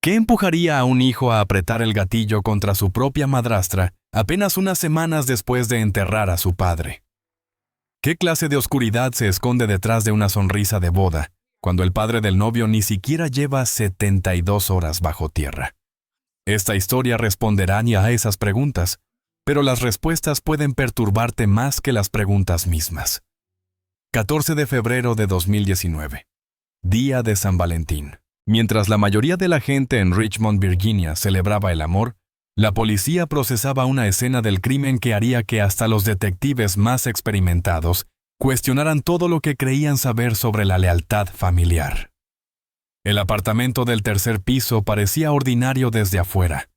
¿Qué empujaría a un hijo a apretar el gatillo contra su propia madrastra apenas unas semanas después de enterrar a su padre? ¿Qué clase de oscuridad se esconde detrás de una sonrisa de boda, cuando el padre del novio ni siquiera lleva 72 horas bajo tierra? Esta historia responderá a esas preguntas, pero las respuestas pueden perturbarte más que las preguntas mismas. 14 de febrero de 2019. Día de San Valentín. Mientras la mayoría de la gente en Richmond, Virginia, celebraba el amor, la policía procesaba una escena del crimen que haría que hasta los detectives más experimentados cuestionaran todo lo que creían saber sobre la lealtad familiar. El apartamento del tercer piso parecía ordinario desde afuera.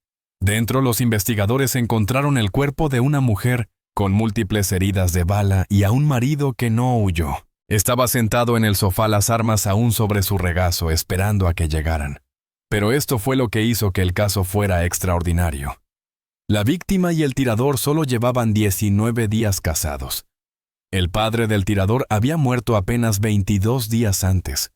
Dentro, los investigadores encontraron el cuerpo de una mujer con múltiples heridas de bala y a un marido que no huyó. Estaba sentado en el sofá, las armas aún sobre su regazo, esperando a que llegaran. Pero esto fue lo que hizo que el caso fuera extraordinario. La víctima y el tirador solo llevaban 19 días casados. El padre del tirador había muerto apenas 22 días antes.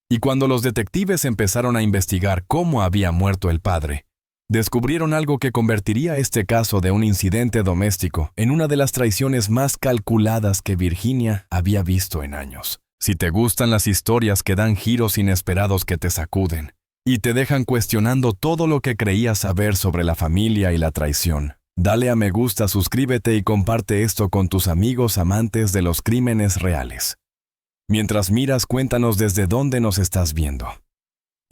Y cuando los detectives empezaron a investigar cómo había muerto el padre, descubrieron algo que convertiría este caso de un incidente doméstico en una de las traiciones más calculadas que Virginia había visto en años. Si te gustan las historias que dan giros inesperados que te sacuden y te dejan cuestionando todo lo que creías saber sobre la familia y la traición, dale a me gusta, suscríbete y comparte esto con tus amigos amantes de los crímenes reales. Mientras miras, cuéntanos desde dónde nos estás viendo.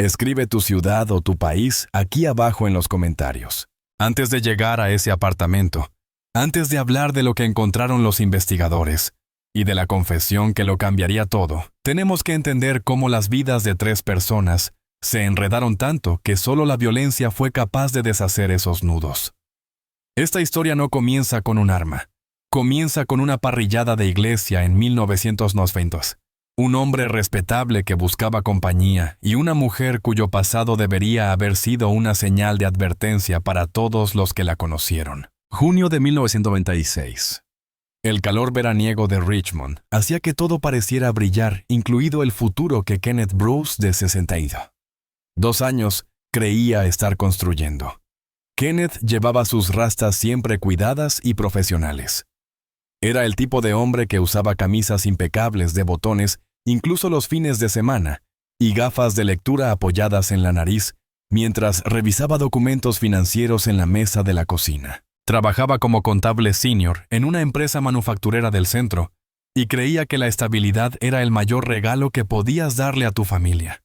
Escribe tu ciudad o tu país aquí abajo en los comentarios. Antes de llegar a ese apartamento, antes de hablar de lo que encontraron los investigadores y de la confesión que lo cambiaría todo, tenemos que entender cómo las vidas de 3 personas se enredaron tanto que solo la violencia fue capaz de deshacer esos nudos. Esta historia no comienza con un arma. Comienza con una parrillada de iglesia en 1990. Un hombre respetable que buscaba compañía y una mujer cuyo pasado debería haber sido una señal de advertencia para todos los que la conocieron. Junio de 1996. El calor veraniego de Richmond hacía que todo pareciera brillar, incluido el futuro que Kenneth Bruce, de 62 años, creía estar construyendo. Kenneth llevaba sus rastas siempre cuidadas y profesionales. Era el tipo de hombre que usaba camisas impecables de botones incluso los fines de semana, y gafas de lectura apoyadas en la nariz, mientras revisaba documentos financieros en la mesa de la cocina. Trabajaba como contable senior en una empresa manufacturera del centro, y creía que la estabilidad era el mayor regalo que podías darle a tu familia.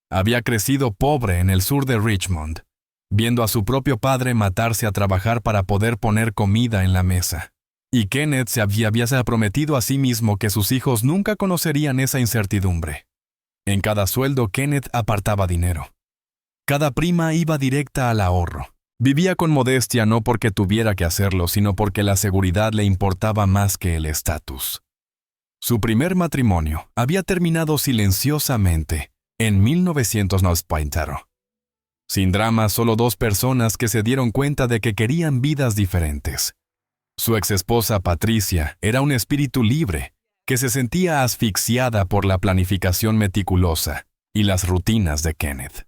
Había crecido pobre en el sur de Richmond, viendo a su propio padre matarse a trabajar para poder poner comida en la mesa. Y Kenneth se había prometido a sí mismo que sus hijos nunca conocerían esa incertidumbre. En cada sueldo, Kenneth apartaba dinero. Cada prima iba directa al ahorro. Vivía con modestia no porque tuviera que hacerlo, sino porque la seguridad le importaba más que el estatus. Su primer matrimonio había terminado silenciosamente en 1990. Sin drama, solo 2 personas que se dieron cuenta de que querían vidas diferentes. Su exesposa Patricia era un espíritu libre, que se sentía asfixiada por la planificación meticulosa y las rutinas de Kenneth.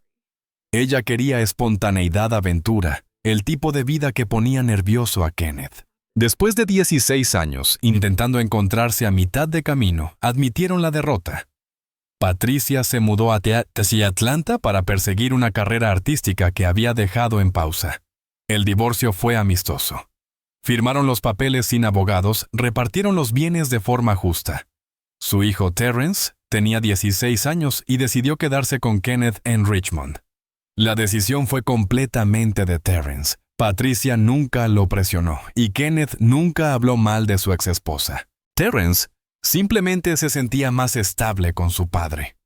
Ella quería espontaneidad, aventura, el tipo de vida que ponía nervioso a Kenneth. Después de 16 años intentando encontrarse a mitad de camino, admitieron la derrota. Patricia se mudó hacia Atlanta para perseguir una carrera artística que había dejado en pausa. El divorcio fue amistoso. Firmaron los papeles sin abogados, repartieron los bienes de forma justa. Su hijo Terrence tenía 16 años y decidió quedarse con Kenneth en Richmond. La decisión fue completamente de Terrence. Patricia nunca lo presionó y Kenneth nunca habló mal de su exesposa. Terrence simplemente se sentía más estable con su padre.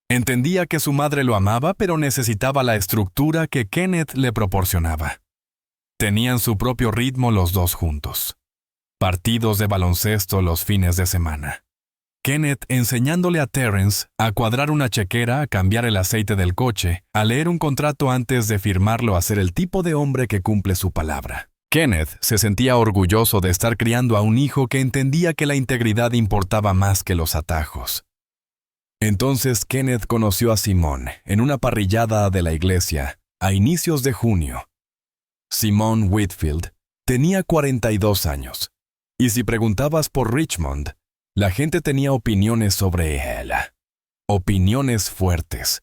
Entendía que su madre lo amaba, pero necesitaba la estructura que Kenneth le proporcionaba. Tenían su propio ritmo los dos juntos. Partidos de baloncesto los fines de semana. Kenneth enseñándole a Terrence a cuadrar una chequera, a cambiar el aceite del coche, a leer un contrato antes de firmarlo, a ser el tipo de hombre que cumple su palabra. Kenneth se sentía orgulloso de estar criando a un hijo que entendía que la integridad importaba más que los atajos. Entonces Kenneth conoció a Simone en una parrillada de la iglesia a inicios de junio. Simone Whitfield tenía 42 años, y si preguntabas por Richmond, la gente tenía opiniones sobre él. Opiniones fuertes.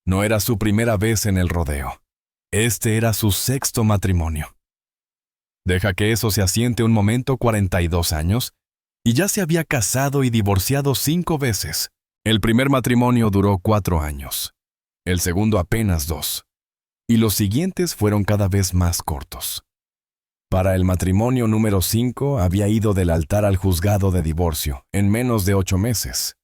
No era su primera vez en el rodeo. Este era su sexto matrimonio. Deja que eso se asiente un momento. 42 años, y ya se había casado y divorciado 5 veces. El primer matrimonio duró 4 años, el segundo apenas 2, y los siguientes fueron cada vez más cortos. Para el matrimonio número 5 había ido del altar al juzgado de divorcio en menos de 8 meses.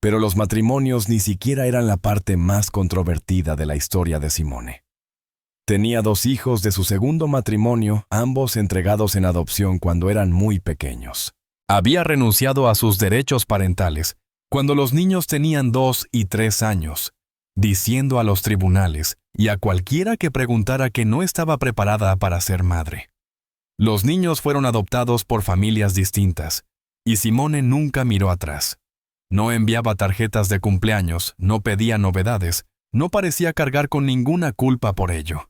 Pero los matrimonios ni siquiera eran la parte más controvertida de la historia de Simone. Tenía 2 hijos de su segundo matrimonio, ambos entregados en adopción cuando eran muy pequeños. Había renunciado a sus derechos parentales cuando los niños tenían 2 y 3 años, diciendo a los tribunales y a cualquiera que preguntara que no estaba preparada para ser madre. Los niños fueron adoptados por familias distintas, y Simone nunca miró atrás. No enviaba tarjetas de cumpleaños, no pedía novedades, no parecía cargar con ninguna culpa por ello.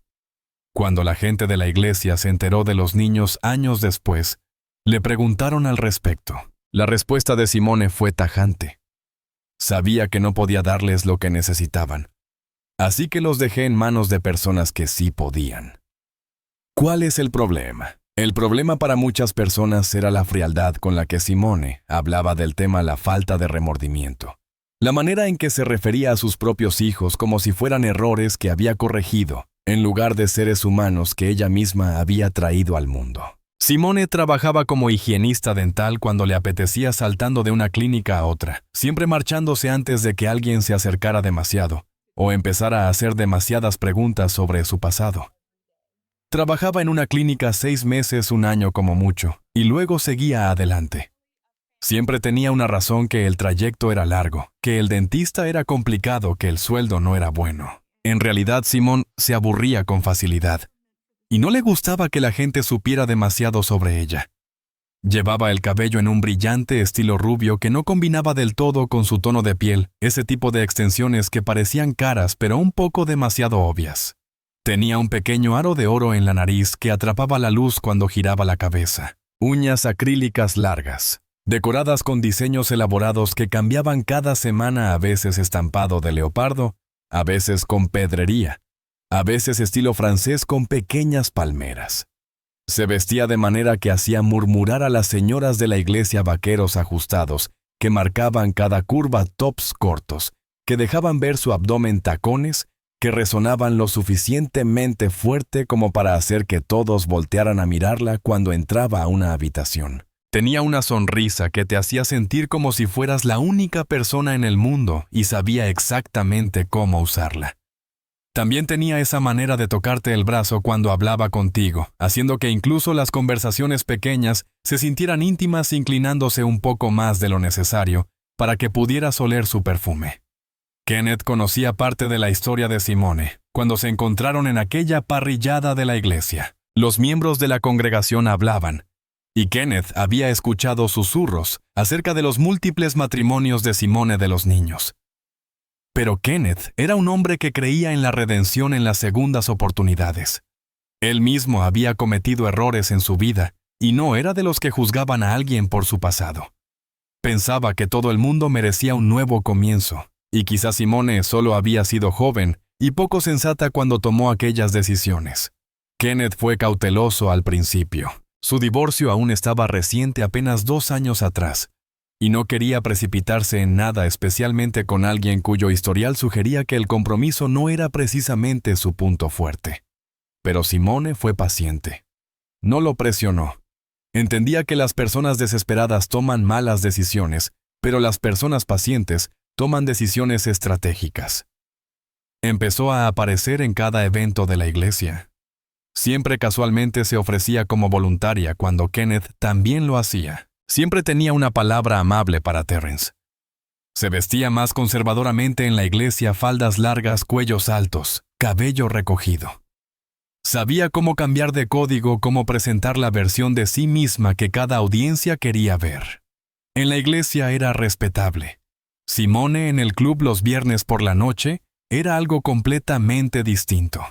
Cuando la gente de la iglesia se enteró de los niños años después, le preguntaron al respecto. La respuesta de Simone fue tajante. Sabía que no podía darles lo que necesitaban, así que los dejé en manos de personas que sí podían. ¿Cuál es el problema? El problema para muchas personas era la frialdad con la que Simone hablaba del tema la falta de remordimiento. La manera en que se refería a sus propios hijos como si fueran errores que había corregido, en lugar de seres humanos que ella misma había traído al mundo. Simone trabajaba como higienista dental cuando le apetecía, saltando de una clínica a otra, siempre marchándose antes de que alguien se acercara demasiado o empezara a hacer demasiadas preguntas sobre su pasado. Trabajaba en una clínica 6 meses, 1 año como mucho, y luego seguía adelante. Siempre tenía una razón: que el trayecto era largo, que el dentista era complicado, que el sueldo no era bueno. En realidad, Simone se aburría con facilidad, y no le gustaba que la gente supiera demasiado sobre ella. Llevaba el cabello en un brillante estilo rubio que no combinaba del todo con su tono de piel, ese tipo de extensiones que parecían caras pero un poco demasiado obvias. Tenía un pequeño aro de oro en la nariz que atrapaba la luz cuando giraba la cabeza. Uñas acrílicas largas, decoradas con diseños elaborados que cambiaban cada semana, a veces estampado de leopardo, a veces con pedrería, a veces estilo francés con pequeñas palmeras. Se vestía de manera que hacía murmurar a las señoras de la iglesia vaqueros ajustados, que marcaban cada curva, tops cortos, que dejaban ver su abdomen, tacones, que resonaban lo suficientemente fuerte como para hacer que todos voltearan a mirarla cuando entraba a una habitación. Tenía una sonrisa que te hacía sentir como si fueras la única persona en el mundo y sabía exactamente cómo usarla. También tenía esa manera de tocarte el brazo cuando hablaba contigo, haciendo que incluso las conversaciones pequeñas se sintieran íntimas, inclinándose un poco más de lo necesario para que pudieras oler su perfume. Kenneth conocía parte de la historia de Simone cuando se encontraron en aquella parrillada de la iglesia. Los miembros de la congregación hablaban, y Kenneth había escuchado susurros acerca de los múltiples matrimonios de Simone de los niños. Pero Kenneth era un hombre que creía en la redención en las segundas oportunidades. Él mismo había cometido errores en su vida y no era de los que juzgaban a alguien por su pasado. Pensaba que todo el mundo merecía un nuevo comienzo, y quizás Simone solo había sido joven y poco sensata cuando tomó aquellas decisiones. Kenneth fue cauteloso al principio. Su divorcio aún estaba reciente, apenas 2 años atrás, y no quería precipitarse en nada, especialmente con alguien cuyo historial sugería que el compromiso no era precisamente su punto fuerte. Pero Simone fue paciente. No lo presionó. Entendía que las personas desesperadas toman malas decisiones, pero las personas pacientes toman decisiones estratégicas. Empezó a aparecer en cada evento de la iglesia. Siempre casualmente se ofrecía como voluntaria cuando Kenneth también lo hacía. Siempre tenía una palabra amable para Terence. Se vestía más conservadoramente en la iglesia, faldas largas, cuellos altos, cabello recogido. Sabía cómo cambiar de código, cómo presentar la versión de sí misma que cada audiencia quería ver. En la iglesia era respetable. Simone en el club los viernes por la noche era algo completamente distinto.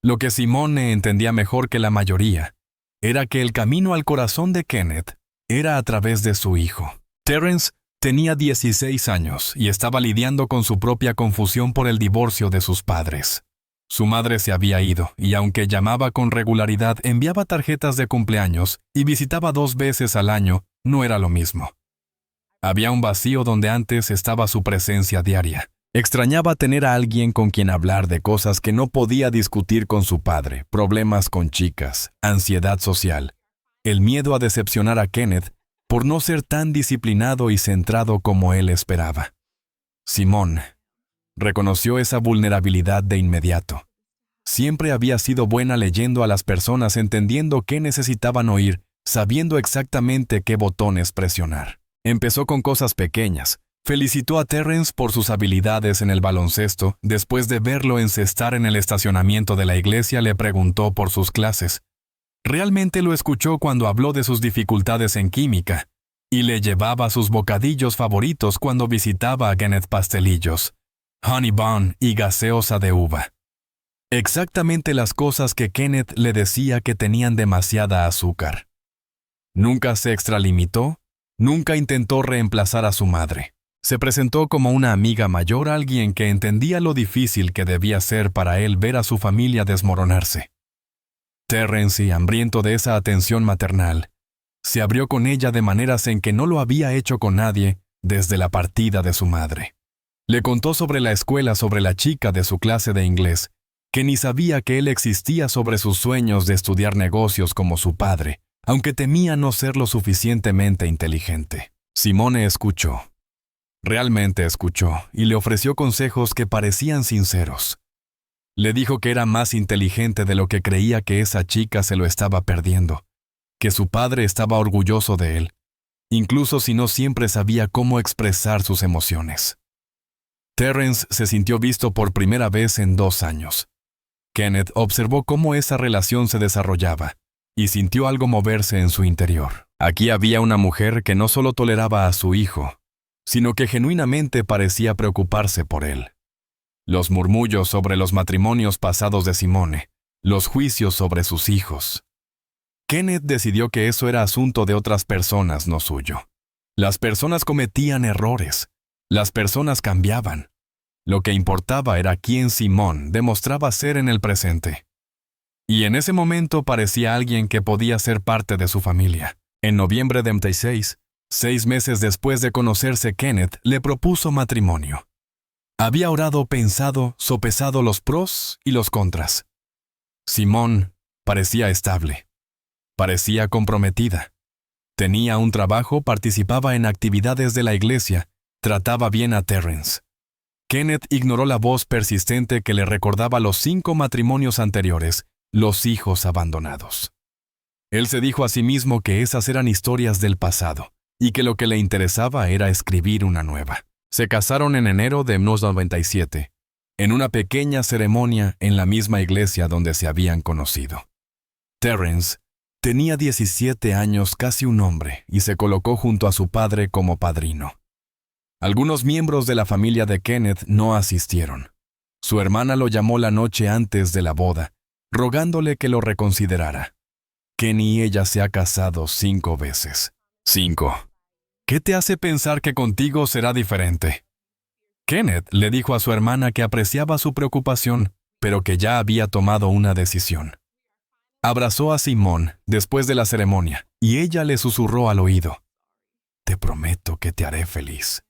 Lo que Simone entendía mejor que la mayoría era que el camino al corazón de Kenneth era a través de su hijo. Terrence tenía 16 años y estaba lidiando con su propia confusión por el divorcio de sus padres. Su madre se había ido y aunque llamaba con regularidad, enviaba tarjetas de cumpleaños y visitaba 2 veces al año, no era lo mismo. Había un vacío donde antes estaba su presencia diaria. Extrañaba tener a alguien con quien hablar de cosas que no podía discutir con su padre, problemas con chicas, ansiedad social, el miedo a decepcionar a Kenneth por no ser tan disciplinado y centrado como él esperaba. Simone reconoció esa vulnerabilidad de inmediato. Siempre había sido buena leyendo a las personas, entendiendo qué necesitaban oír, sabiendo exactamente qué botones presionar. Empezó con cosas pequeñas. Felicitó a Terrence por sus habilidades en el baloncesto. Después de verlo encestar en el estacionamiento de la iglesia, le preguntó por sus clases. Realmente lo escuchó cuando habló de sus dificultades en química, y le llevaba sus bocadillos favoritos cuando visitaba a Kenneth Pastelillos, honey bun y gaseosa de uva. Exactamente las cosas que Kenneth le decía que tenían demasiada azúcar. Nunca se extralimitó, nunca intentó reemplazar a su madre. Se presentó como una amiga mayor, alguien que entendía lo difícil que debía ser para él ver a su familia desmoronarse. Terrence, hambriento de esa atención maternal, se abrió con ella de maneras en que no lo había hecho con nadie desde la partida de su madre. Le contó sobre la escuela, sobre la chica de su clase de inglés, que ni sabía que él existía, sobre sus sueños de estudiar negocios como su padre, aunque temía no ser lo suficientemente inteligente. Simone escuchó. Realmente escuchó y le ofreció consejos que parecían sinceros. Le dijo que era más inteligente de lo que creía, que esa chica se lo estaba perdiendo, que su padre estaba orgulloso de él, incluso si no siempre sabía cómo expresar sus emociones. Terrence se sintió visto por primera vez en 2 años. Kenneth observó cómo esa relación se desarrollaba y sintió algo moverse en su interior. Aquí había una mujer que no solo toleraba a su hijo, sino que genuinamente parecía preocuparse por él. Los murmullos sobre los matrimonios pasados de Simone, los juicios sobre sus hijos. Kenneth decidió que eso era asunto de otras personas, no suyo. Las personas cometían errores, las personas cambiaban. Lo que importaba era quién Simone demostraba ser en el presente. Y en ese momento parecía alguien que podía ser parte de su familia. En noviembre de 1996, 6 meses después de conocerse, Kenneth le propuso matrimonio. Había orado, pensado, sopesado los pros y los contras. Simone parecía estable. Parecía comprometida. Tenía un trabajo, participaba en actividades de la iglesia, trataba bien a Terrence. Kenneth ignoró la voz persistente que le recordaba los 5 matrimonios anteriores, los hijos abandonados. Él se dijo a sí mismo que esas eran historias del pasado y que lo que le interesaba era escribir una nueva. Se casaron en enero de 1997, en una pequeña ceremonia en la misma iglesia donde se habían conocido. Terrence tenía 17 años, casi un hombre, y se colocó junto a su padre como padrino. Algunos miembros de la familia de Kenneth no asistieron. Su hermana lo llamó la noche antes de la boda, rogándole que lo reconsiderara. Kenny, ella se ha casado 5 veces. 5. ¿Qué te hace pensar que contigo será diferente? Kenneth le dijo a su hermana que apreciaba su preocupación, pero que ya había tomado una decisión. Abrazó a Simone después de la ceremonia, y ella le susurró al oído: «Te prometo que te haré feliz».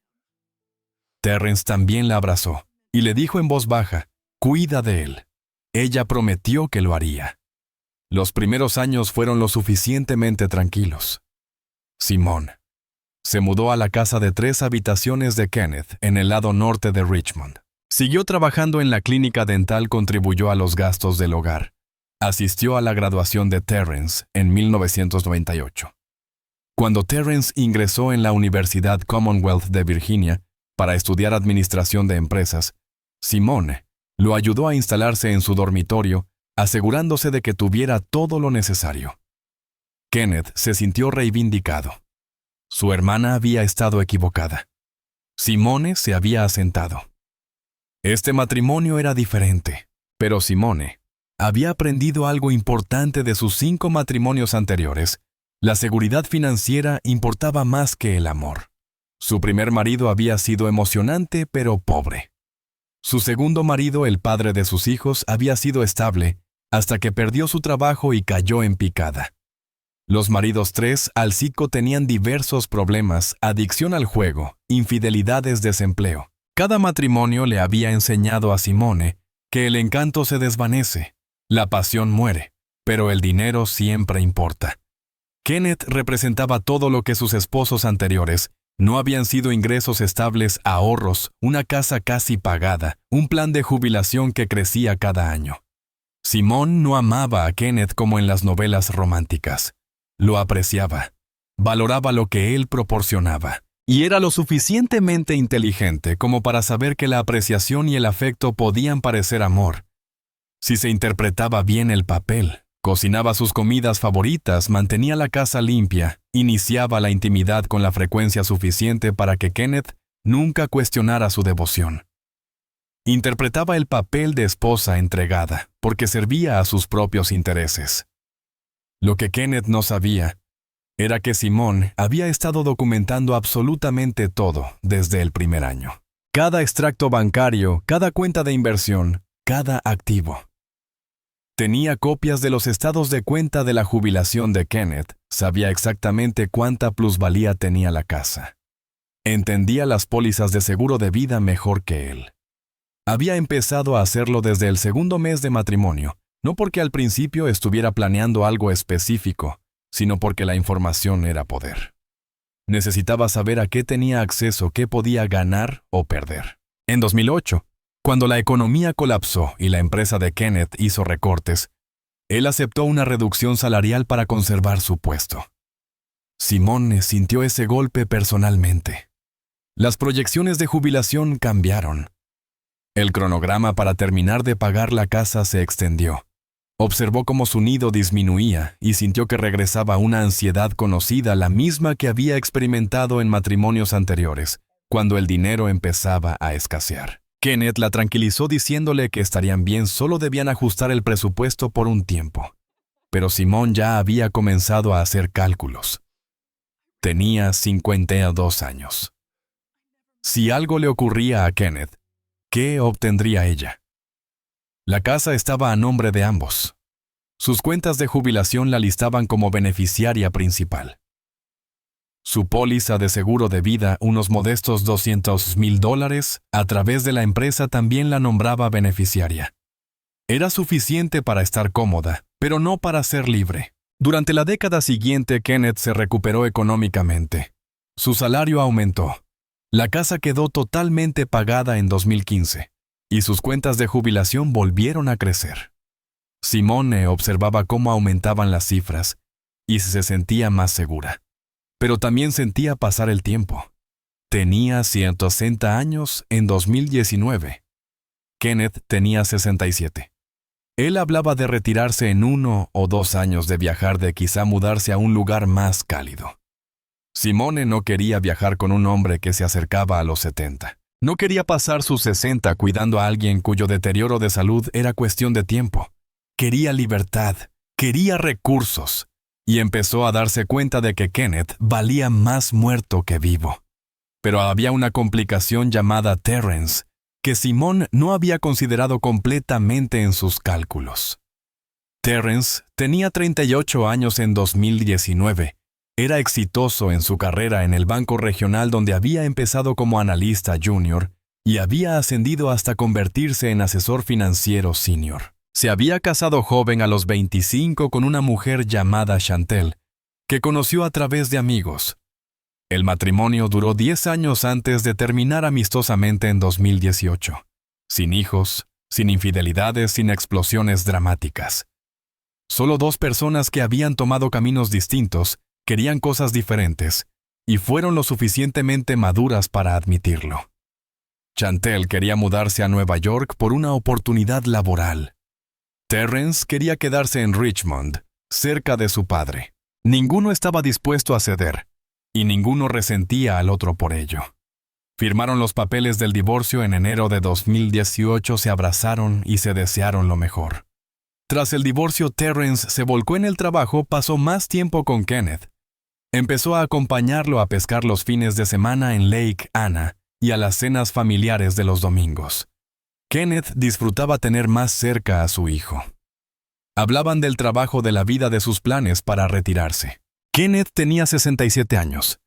Terrence también la abrazó, y le dijo en voz baja: «Cuida de él». Ella prometió que lo haría. Los primeros años fueron lo suficientemente tranquilos. Simone se mudó a la casa de 3 habitaciones de Kenneth en el lado norte de Richmond. Siguió trabajando en la clínica dental, contribuyó a los gastos del hogar. Asistió a la graduación de Terrence en 1998. Cuando Terrence ingresó en la Universidad Commonwealth de Virginia para estudiar administración de empresas, Simone lo ayudó a instalarse en su dormitorio, asegurándose de que tuviera todo lo necesario. Kenneth se sintió reivindicado. Su hermana había estado equivocada. Simone se había asentado. Este matrimonio era diferente, pero Simone había aprendido algo importante de sus 5 matrimonios anteriores. La seguridad financiera importaba más que el amor. Su primer marido había sido emocionante, pero pobre. Su segundo marido, el padre de sus hijos, había sido estable, hasta que perdió su trabajo y cayó en picada. Los maridos 3 al 5 tenían diversos problemas: adicción al juego, infidelidades, desempleo. Cada matrimonio le había enseñado a Simone que el encanto se desvanece, la pasión muere, pero el dinero siempre importa. Kenneth representaba todo lo que sus esposos anteriores no habían sido: ingresos estables, ahorros, una casa casi pagada, un plan de jubilación que crecía cada año. Simone no amaba a Kenneth como en las novelas románticas. Lo apreciaba, valoraba lo que él proporcionaba, y era lo suficientemente inteligente como para saber que la apreciación y el afecto podían parecer amor si se interpretaba bien el papel. Cocinaba sus comidas favoritas, mantenía la casa limpia, iniciaba la intimidad con la frecuencia suficiente para que Kenneth nunca cuestionara su devoción. Interpretaba el papel de esposa entregada, porque servía a sus propios intereses. Lo que Kenneth no sabía era que Simone había estado documentando absolutamente todo desde el primer año. Cada extracto bancario, cada cuenta de inversión, cada activo. Tenía copias de los estados de cuenta de la jubilación de Kenneth, sabía exactamente cuánta plusvalía tenía la casa. Entendía las pólizas de seguro de vida mejor que él. Había empezado a hacerlo desde el segundo mes de matrimonio, no porque al principio estuviera planeando algo específico, sino porque la información era poder. Necesitaba saber a qué tenía acceso, qué podía ganar o perder. En 2008, cuando la economía colapsó y la empresa de Kenneth hizo recortes, él aceptó una reducción salarial para conservar su puesto. Simone sintió ese golpe personalmente. Las proyecciones de jubilación cambiaron. El cronograma para terminar de pagar la casa se extendió. Observó cómo su nido disminuía y sintió que regresaba una ansiedad conocida, la misma que había experimentado en matrimonios anteriores, cuando el dinero empezaba a escasear. Kenneth la tranquilizó diciéndole que estarían bien, solo debían ajustar el presupuesto por un tiempo. Pero Simone ya había comenzado a hacer cálculos. Tenía 52 años. Si algo le ocurría a Kenneth, ¿qué obtendría ella? La casa estaba a nombre de ambos. Sus cuentas de jubilación la listaban como beneficiaria principal. Su póliza de seguro de vida, unos modestos $200,000, a través de la empresa también la nombraba beneficiaria. Era suficiente para estar cómoda, pero no para ser libre. Durante la década siguiente, Kenneth se recuperó económicamente. Su salario aumentó. La casa quedó totalmente pagada en 2015, y sus cuentas de jubilación volvieron a crecer. Simone observaba cómo aumentaban las cifras, y se sentía más segura. Pero también sentía pasar el tiempo. Tenía 160 años en 2019. Kenneth tenía 67. Él hablaba de retirarse en 1 o 2 años, de viajar, de quizá mudarse a un lugar más cálido. Simone no quería viajar con un hombre que se acercaba a los 70. No quería pasar sus 60 cuidando a alguien cuyo deterioro de salud era cuestión de tiempo. Quería libertad, quería recursos. Y empezó a darse cuenta de que Kenneth valía más muerto que vivo. Pero había una complicación llamada Terrence, que Simone no había considerado completamente en sus cálculos. Terrence tenía 38 años en 2019. Era exitoso en su carrera en el banco regional donde había empezado como analista junior y había ascendido hasta convertirse en asesor financiero senior. Se había casado joven a los 25 con una mujer llamada Chantel, que conoció a través de amigos. El matrimonio duró 10 años antes de terminar amistosamente en 2018, sin hijos, sin infidelidades, sin explosiones dramáticas. Solo 2 personas que habían tomado caminos distintos querían cosas diferentes y fueron lo suficientemente maduras para admitirlo. Chantel quería mudarse a Nueva York por una oportunidad laboral. Terrence quería quedarse en Richmond, cerca de su padre. Ninguno estaba dispuesto a ceder, y ninguno resentía al otro por ello. Firmaron los papeles del divorcio en enero de 2018, se abrazaron y se desearon lo mejor. Tras el divorcio, Terrence se volcó en el trabajo, pasó más tiempo con Kenneth. Empezó a acompañarlo a pescar los fines de semana en Lake Anna y a las cenas familiares de los domingos. Kenneth disfrutaba tener más cerca a su hijo. Hablaban del trabajo, de la vida, de sus planes para retirarse. Kenneth tenía 67 años,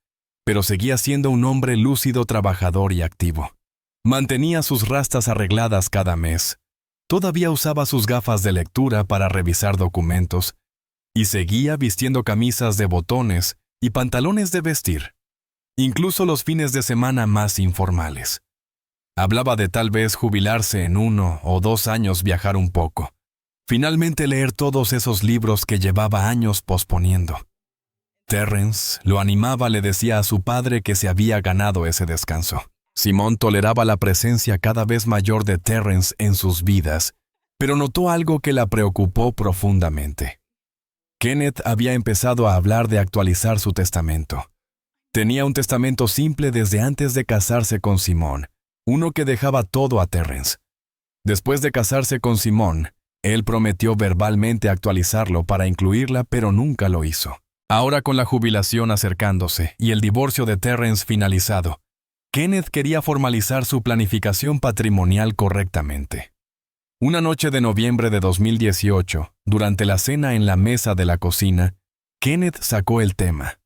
pero seguía siendo un hombre lúcido, trabajador y activo. Mantenía sus rastas arregladas cada mes. Todavía usaba sus gafas de lectura para revisar documentos y seguía vistiendo camisas de botones y pantalones de vestir, incluso los fines de semana más informales. Hablaba de tal vez jubilarse en 1 o 2 años, viajar un poco. Finalmente leer todos esos libros que llevaba años posponiendo. Terrence lo animaba, le decía a su padre que se había ganado ese descanso. Simone toleraba la presencia cada vez mayor de Terrence en sus vidas, pero notó algo que la preocupó profundamente. Kenneth había empezado a hablar de actualizar su testamento. Tenía un testamento simple desde antes de casarse con Simone, uno que dejaba todo a Terrence. Después de casarse con Simone, él prometió verbalmente actualizarlo para incluirla, pero nunca lo hizo. Ahora, con la jubilación acercándose y el divorcio de Terrence finalizado, Kenneth quería formalizar su planificación patrimonial correctamente. Una noche de noviembre de 2018, durante la cena en la mesa de la cocina, Kenneth sacó el tema.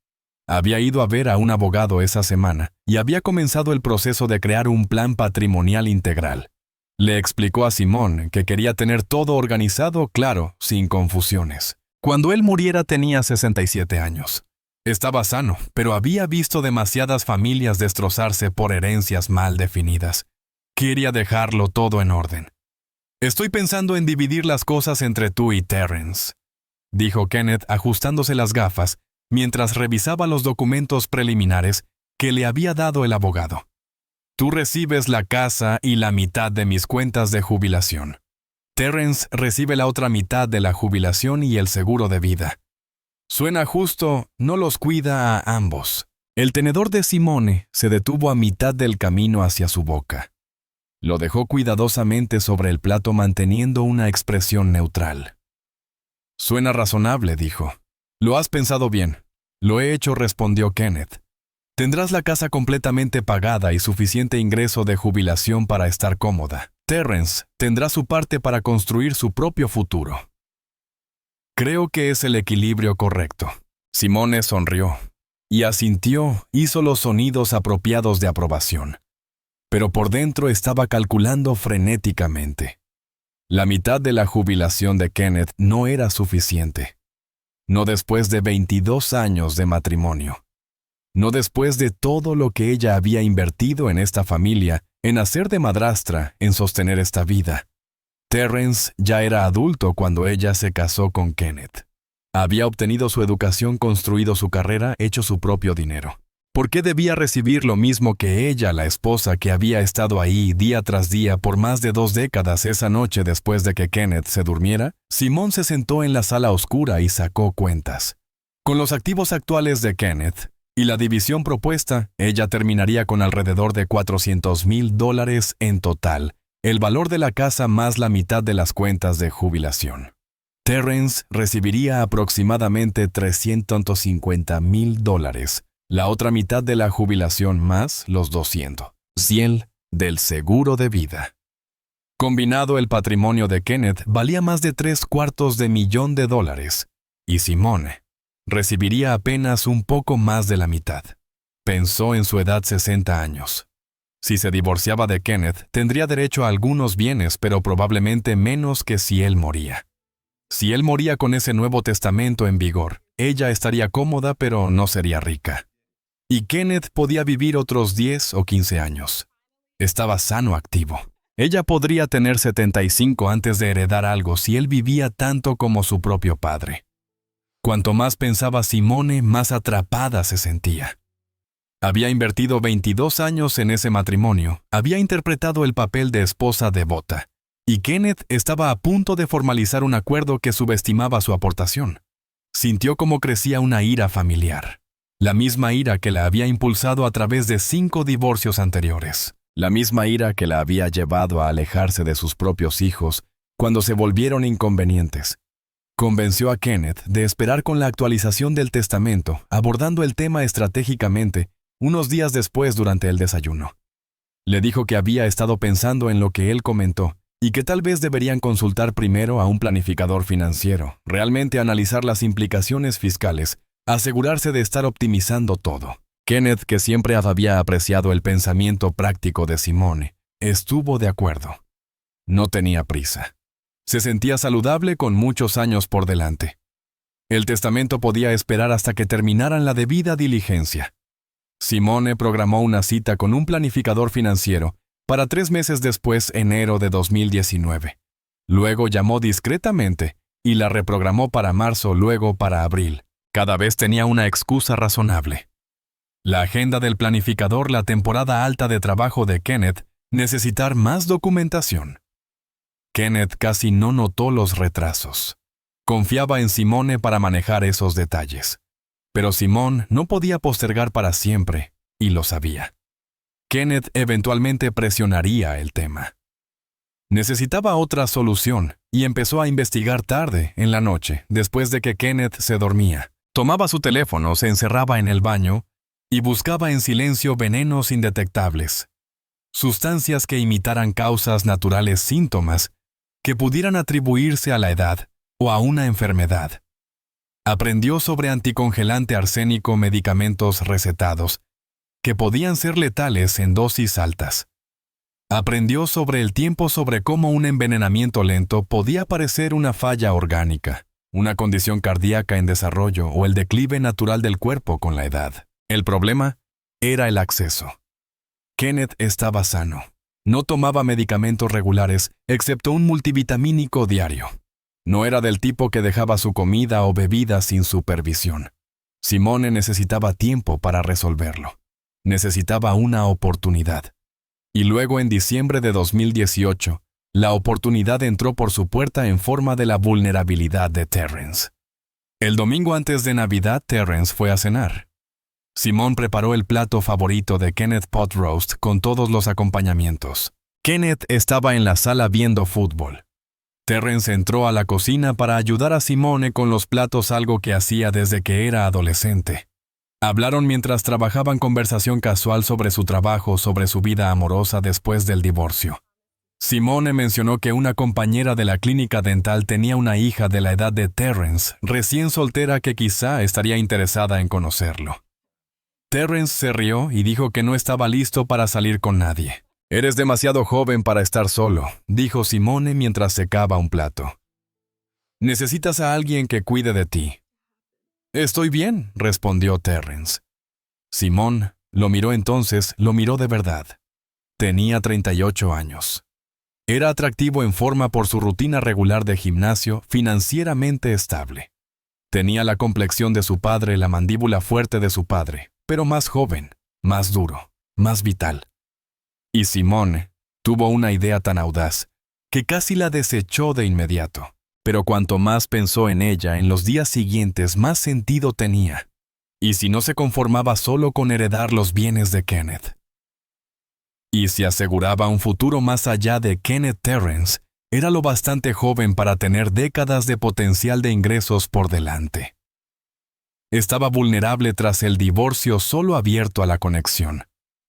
Había ido a ver a un abogado esa semana y había comenzado el proceso de crear un plan patrimonial integral. Le explicó a Simone que quería tener todo organizado, claro, sin confusiones. Cuando él muriera tenía 67 años. Estaba sano, pero había visto demasiadas familias destrozarse por herencias mal definidas. Quería dejarlo todo en orden. «Estoy pensando en dividir las cosas entre tú y Terrence», dijo Kenneth ajustándose las gafas mientras revisaba los documentos preliminares que le había dado el abogado. «Tú recibes la casa y la mitad de mis cuentas de jubilación. Terrence recibe la otra mitad de la jubilación y el seguro de vida. Suena justo, no los cuida a ambos». El tenedor de Simone se detuvo a mitad del camino hacia su boca. Lo dejó cuidadosamente sobre el plato manteniendo una expresión neutral. «Suena razonable», dijo. «Lo has pensado bien». «Lo he hecho», respondió Kenneth. «Tendrás la casa completamente pagada y suficiente ingreso de jubilación para estar cómoda. Terrence tendrá su parte para construir su propio futuro». «Creo que es el equilibrio correcto». Simone sonrió y asintió, hizo los sonidos apropiados de aprobación. Pero por dentro estaba calculando frenéticamente. La mitad de la jubilación de Kenneth no era suficiente. No después de 22 años de matrimonio. No después de todo lo que ella había invertido en esta familia, en hacer de madrastra, en sostener esta vida. Terrence ya era adulto cuando ella se casó con Kenneth. Había obtenido su educación, construido su carrera, hecho su propio dinero. ¿Por qué debía recibir lo mismo que ella, la esposa que había estado ahí día tras día por más de 2 décadas? Esa noche, después de que Kenneth se durmiera, Simone se sentó en la sala oscura y sacó cuentas. Con los activos actuales de Kenneth y la división propuesta, ella terminaría con alrededor de $400,000 en total, el valor de la casa más la mitad de las cuentas de jubilación. Terrence recibiría aproximadamente $350,000, la otra mitad de la jubilación más los 200,000 del seguro de vida. Combinado, el patrimonio de Kenneth valía más de $750,000 y Simone recibiría apenas un poco más de la mitad. Pensó en su edad, 60 años. Si se divorciaba de Kenneth, tendría derecho a algunos bienes, pero probablemente menos que si él moría. Si él moría con ese nuevo testamento en vigor, ella estaría cómoda, pero no sería rica. Y Kenneth podía vivir otros 10 o 15 años. Estaba sano, activo. Ella podría tener 75 antes de heredar algo si él vivía tanto como su propio padre. Cuanto más pensaba Simone, más atrapada se sentía. Había invertido 22 años en ese matrimonio, había interpretado el papel de esposa devota, y Kenneth estaba a punto de formalizar un acuerdo que subestimaba su aportación. Sintió cómo crecía una ira familiar. La misma ira que la había impulsado a través de 5 divorcios anteriores. La misma ira que la había llevado a alejarse de sus propios hijos cuando se volvieron inconvenientes. Convenció a Kenneth de esperar con la actualización del testamento, abordando el tema estratégicamente unos días después durante el desayuno. Le dijo que había estado pensando en lo que él comentó y que tal vez deberían consultar primero a un planificador financiero, realmente analizar las implicaciones fiscales, asegurarse de estar optimizando todo. Kenneth, que siempre había apreciado el pensamiento práctico de Simone, estuvo de acuerdo. No tenía prisa. Se sentía saludable con muchos años por delante. El testamento podía esperar hasta que terminaran la debida diligencia. Simone programó una cita con un planificador financiero para 3 meses después, enero de 2019. Luego llamó discretamente y la reprogramó para marzo, luego para abril. Cada vez tenía una excusa razonable. La agenda del planificador, la temporada alta de trabajo de Kenneth, necesitar más documentación. Kenneth casi no notó los retrasos. Confiaba en Simone para manejar esos detalles. Pero Simone no podía postergar para siempre, y lo sabía. Kenneth eventualmente presionaría el tema. Necesitaba otra solución, y empezó a investigar tarde, en la noche, después de que Kenneth se dormía. Tomaba su teléfono, se encerraba en el baño, y buscaba en silencio venenos indetectables. Sustancias que imitaran causas naturales, síntomas que pudieran atribuirse a la edad o a una enfermedad. Aprendió sobre anticongelante arsénico, medicamentos recetados, que podían ser letales en dosis altas. Aprendió sobre el tiempo, sobre cómo un envenenamiento lento podía parecer una falla orgánica, una condición cardíaca en desarrollo o el declive natural del cuerpo con la edad. El problema era el acceso. Kenneth estaba sano. No tomaba medicamentos regulares, excepto un multivitamínico diario. No era del tipo que dejaba su comida o bebida sin supervisión. Simone necesitaba tiempo para resolverlo. Necesitaba una oportunidad. Y luego, en diciembre de 2018, la oportunidad entró por su puerta en forma de la vulnerabilidad de Terrence. El domingo antes de Navidad, Terrence fue a cenar. Simone preparó el plato favorito de Kenneth, pot roast, con todos los acompañamientos. Kenneth estaba en la sala viendo fútbol. Terrence entró a la cocina para ayudar a Simone con los platos, algo que hacía desde que era adolescente. Hablaron mientras trabajaban, conversación casual sobre su trabajo, sobre su vida amorosa después del divorcio. Simone mencionó que una compañera de la clínica dental tenía una hija de la edad de Terrence, recién soltera, que quizá estaría interesada en conocerlo. Terrence se rió y dijo que no estaba listo para salir con nadie. «Eres demasiado joven para estar solo», dijo Simone mientras secaba un plato. «Necesitas a alguien que cuide de ti». «Estoy bien», respondió Terrence. Simone lo miró entonces, lo miró de verdad. Tenía 38 años. Era atractivo en forma por su rutina regular de gimnasio, financieramente estable. Tenía la complexión de su padre, la mandíbula fuerte de su padre, pero más joven, más duro, más vital. Y Simone tuvo una idea tan audaz que casi la desechó de inmediato. Pero cuanto más pensó en ella en los días siguientes, más sentido tenía. ¿Y si no se conformaba solo con heredar los bienes de Kenneth? Y si aseguraba un futuro más allá de Kenneth Terrence, era lo bastante joven para tener décadas de potencial de ingresos por delante. Estaba vulnerable tras el divorcio, solo abierto a la conexión.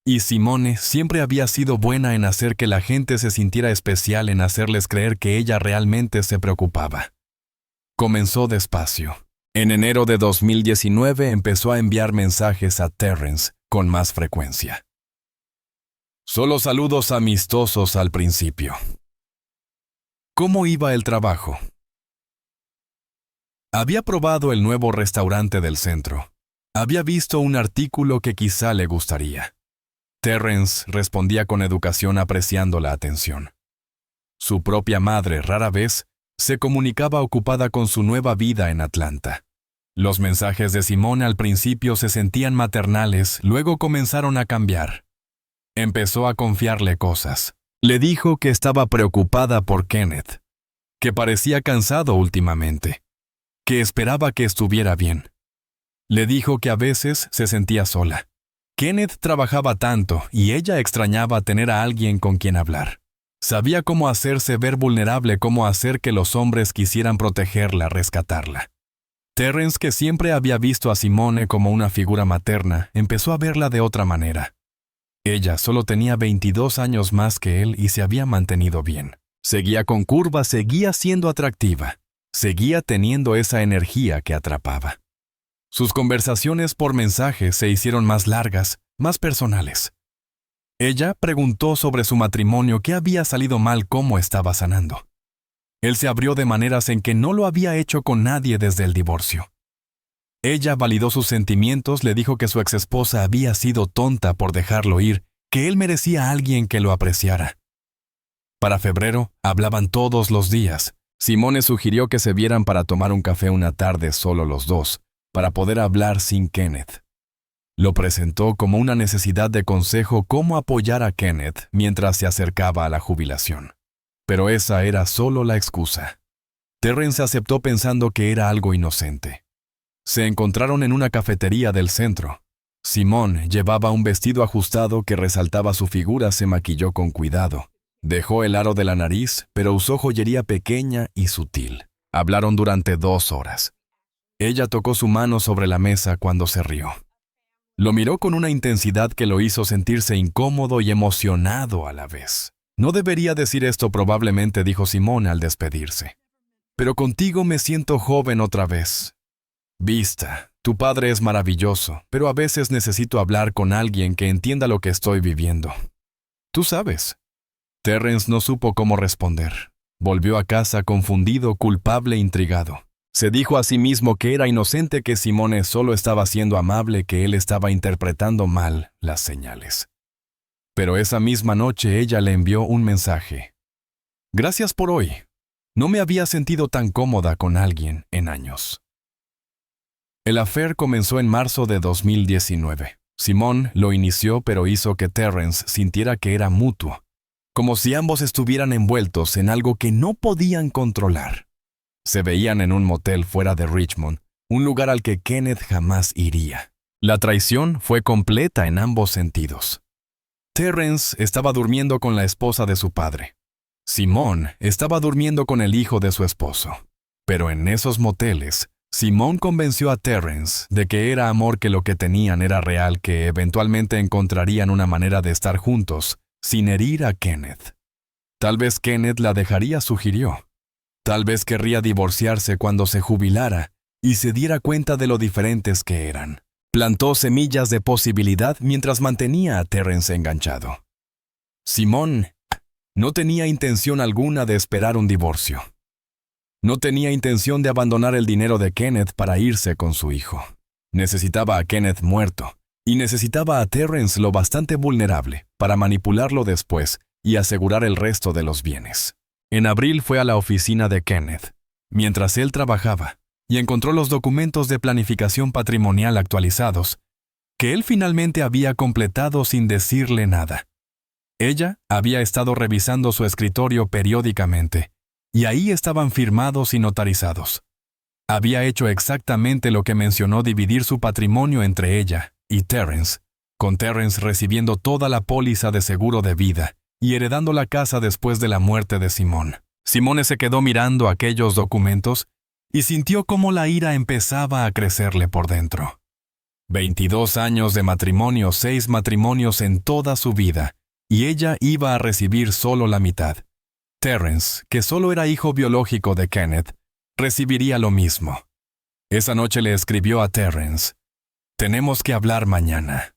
Y Simone siempre había sido buena en hacer que la gente se sintiera especial, en hacerles creer que ella realmente se preocupaba. Comenzó despacio. En enero de 2019 empezó a enviar mensajes a Terrence con más frecuencia. Solo saludos amistosos al principio. ¿Cómo iba el trabajo? Había probado el nuevo restaurante del centro. Había visto un artículo que quizá le gustaría. Terrence respondía con educación, apreciando la atención. Su propia madre rara vez se comunicaba ocupada con su nueva vida en Atlanta. Los mensajes de Simone al principio se sentían maternales, luego comenzaron a cambiar. Empezó a confiarle cosas. Le dijo que estaba preocupada por Kenneth, que parecía cansado últimamente, que esperaba que estuviera bien. Le dijo que a veces se sentía sola. Kenneth trabajaba tanto y ella extrañaba tener a alguien con quien hablar. Sabía cómo hacerse ver vulnerable, cómo hacer que los hombres quisieran protegerla, rescatarla. Terrence, que siempre había visto a Simone como una figura materna, empezó a verla de otra manera. Ella solo tenía 22 años más que él y se había mantenido bien. Seguía con curvas, seguía siendo atractiva. Seguía teniendo esa energía que atrapaba. Sus conversaciones por mensaje se hicieron más largas, más personales. Ella preguntó sobre su matrimonio, qué había salido mal, cómo estaba sanando. Él se abrió de maneras en que no lo había hecho con nadie desde el divorcio. Ella validó sus sentimientos, le dijo que su exesposa había sido tonta por dejarlo ir, que él merecía a alguien que lo apreciara. Para febrero, hablaban todos los días. Simone sugirió que se vieran para tomar un café una tarde solo los dos, para poder hablar sin Kenneth. Lo presentó como una necesidad de consejo cómo apoyar a Kenneth mientras se acercaba a la jubilación. Pero esa era solo la excusa. Terrence aceptó pensando que era algo inocente. Se encontraron en una cafetería del centro. Simone llevaba un vestido ajustado que resaltaba su figura, se maquilló con cuidado. Dejó el aro de la nariz, pero usó joyería pequeña y sutil. Hablaron durante 2 horas. Ella tocó su mano sobre la mesa cuando se rió. Lo miró con una intensidad que lo hizo sentirse incómodo y emocionado a la vez. No debería decir esto probablemente, dijo Simone al despedirse. Pero contigo me siento joven otra vez. Vista, tu padre es maravilloso, pero a veces necesito hablar con alguien que entienda lo que estoy viviendo. Tú sabes. Terrence no supo cómo responder. Volvió a casa confundido, culpable, intrigado. Se dijo a sí mismo que era inocente, que Simone solo estaba siendo amable, que él estaba interpretando mal las señales. Pero esa misma noche ella le envió un mensaje. Gracias por hoy. No me había sentido tan cómoda con alguien en años. El affair comenzó en marzo de 2019. Simone lo inició, pero hizo que Terrence sintiera que era mutuo, como si ambos estuvieran envueltos en algo que no podían controlar. Se veían en un motel fuera de Richmond, un lugar al que Kenneth jamás iría. La traición fue completa en ambos sentidos. Terrence estaba durmiendo con la esposa de su padre. Simone estaba durmiendo con el hijo de su esposo. Pero en esos moteles, Simone convenció a Terrence de que era amor, que lo que tenían era real, que eventualmente encontrarían una manera de estar juntos, sin herir a Kenneth. Tal vez Kenneth la dejaría, sugirió. Tal vez querría divorciarse cuando se jubilara y se diera cuenta de lo diferentes que eran. Plantó semillas de posibilidad mientras mantenía a Terrence enganchado. Simone no tenía intención alguna de esperar un divorcio. No tenía intención de abandonar el dinero de Kenneth para irse con su hijo. Necesitaba a Kenneth muerto y necesitaba a Terrence lo bastante vulnerable para manipularlo después y asegurar el resto de los bienes. En abril fue a la oficina de Kenneth, mientras él trabajaba, y encontró los documentos de planificación patrimonial actualizados, que él finalmente había completado sin decirle nada. Ella había estado revisando su escritorio periódicamente, y ahí estaban firmados y notarizados. Había hecho exactamente lo que mencionó, dividir su patrimonio entre ella y Terrence, con Terrence recibiendo toda la póliza de seguro de vida y heredando la casa después de la muerte de Simone. Simone se quedó mirando aquellos documentos y sintió cómo la ira empezaba a crecerle por dentro. 22 años de matrimonio, 6 matrimonios en toda su vida, y ella iba a recibir solo la mitad. Terrence, que solo era hijo biológico de Kenneth, recibiría lo mismo. Esa noche le escribió a Terrence: «Tenemos que hablar mañana.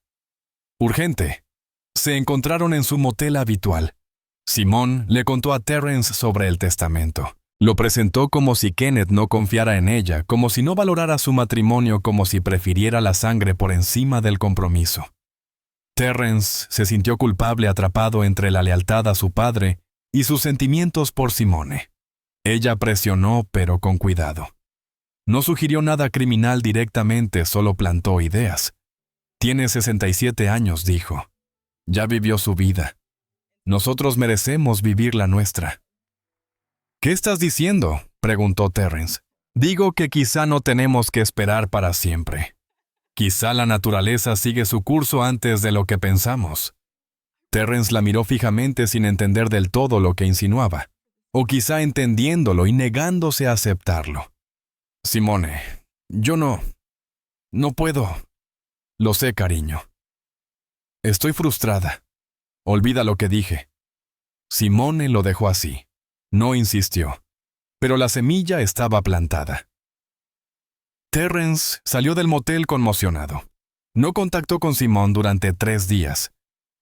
Urgente». Se encontraron en su motel habitual. Simone le contó a Terrence sobre el testamento. Lo presentó como si Kenneth no confiara en ella, como si no valorara su matrimonio, como si prefiriera la sangre por encima del compromiso. Terrence se sintió culpable, atrapado entre la lealtad a su padre y sus sentimientos por Simone. Ella presionó, pero con cuidado. No sugirió nada criminal directamente, solo plantó ideas. «Tiene 67 años», dijo. «Ya vivió su vida. Nosotros merecemos vivir la nuestra». «¿Qué estás diciendo?», preguntó Terrence. «Digo que quizá no tenemos que esperar para siempre». Quizá la naturaleza sigue su curso antes de lo que pensamos. Terrence la miró fijamente sin entender del todo lo que insinuaba, o quizá entendiéndolo y negándose a aceptarlo. Simone, yo no puedo. Lo sé, cariño. Estoy frustrada. Olvida lo que dije. Simone lo dejó así. No insistió. Pero la semilla estaba plantada. Terrence salió del motel conmocionado. No contactó con Simone durante 3 días.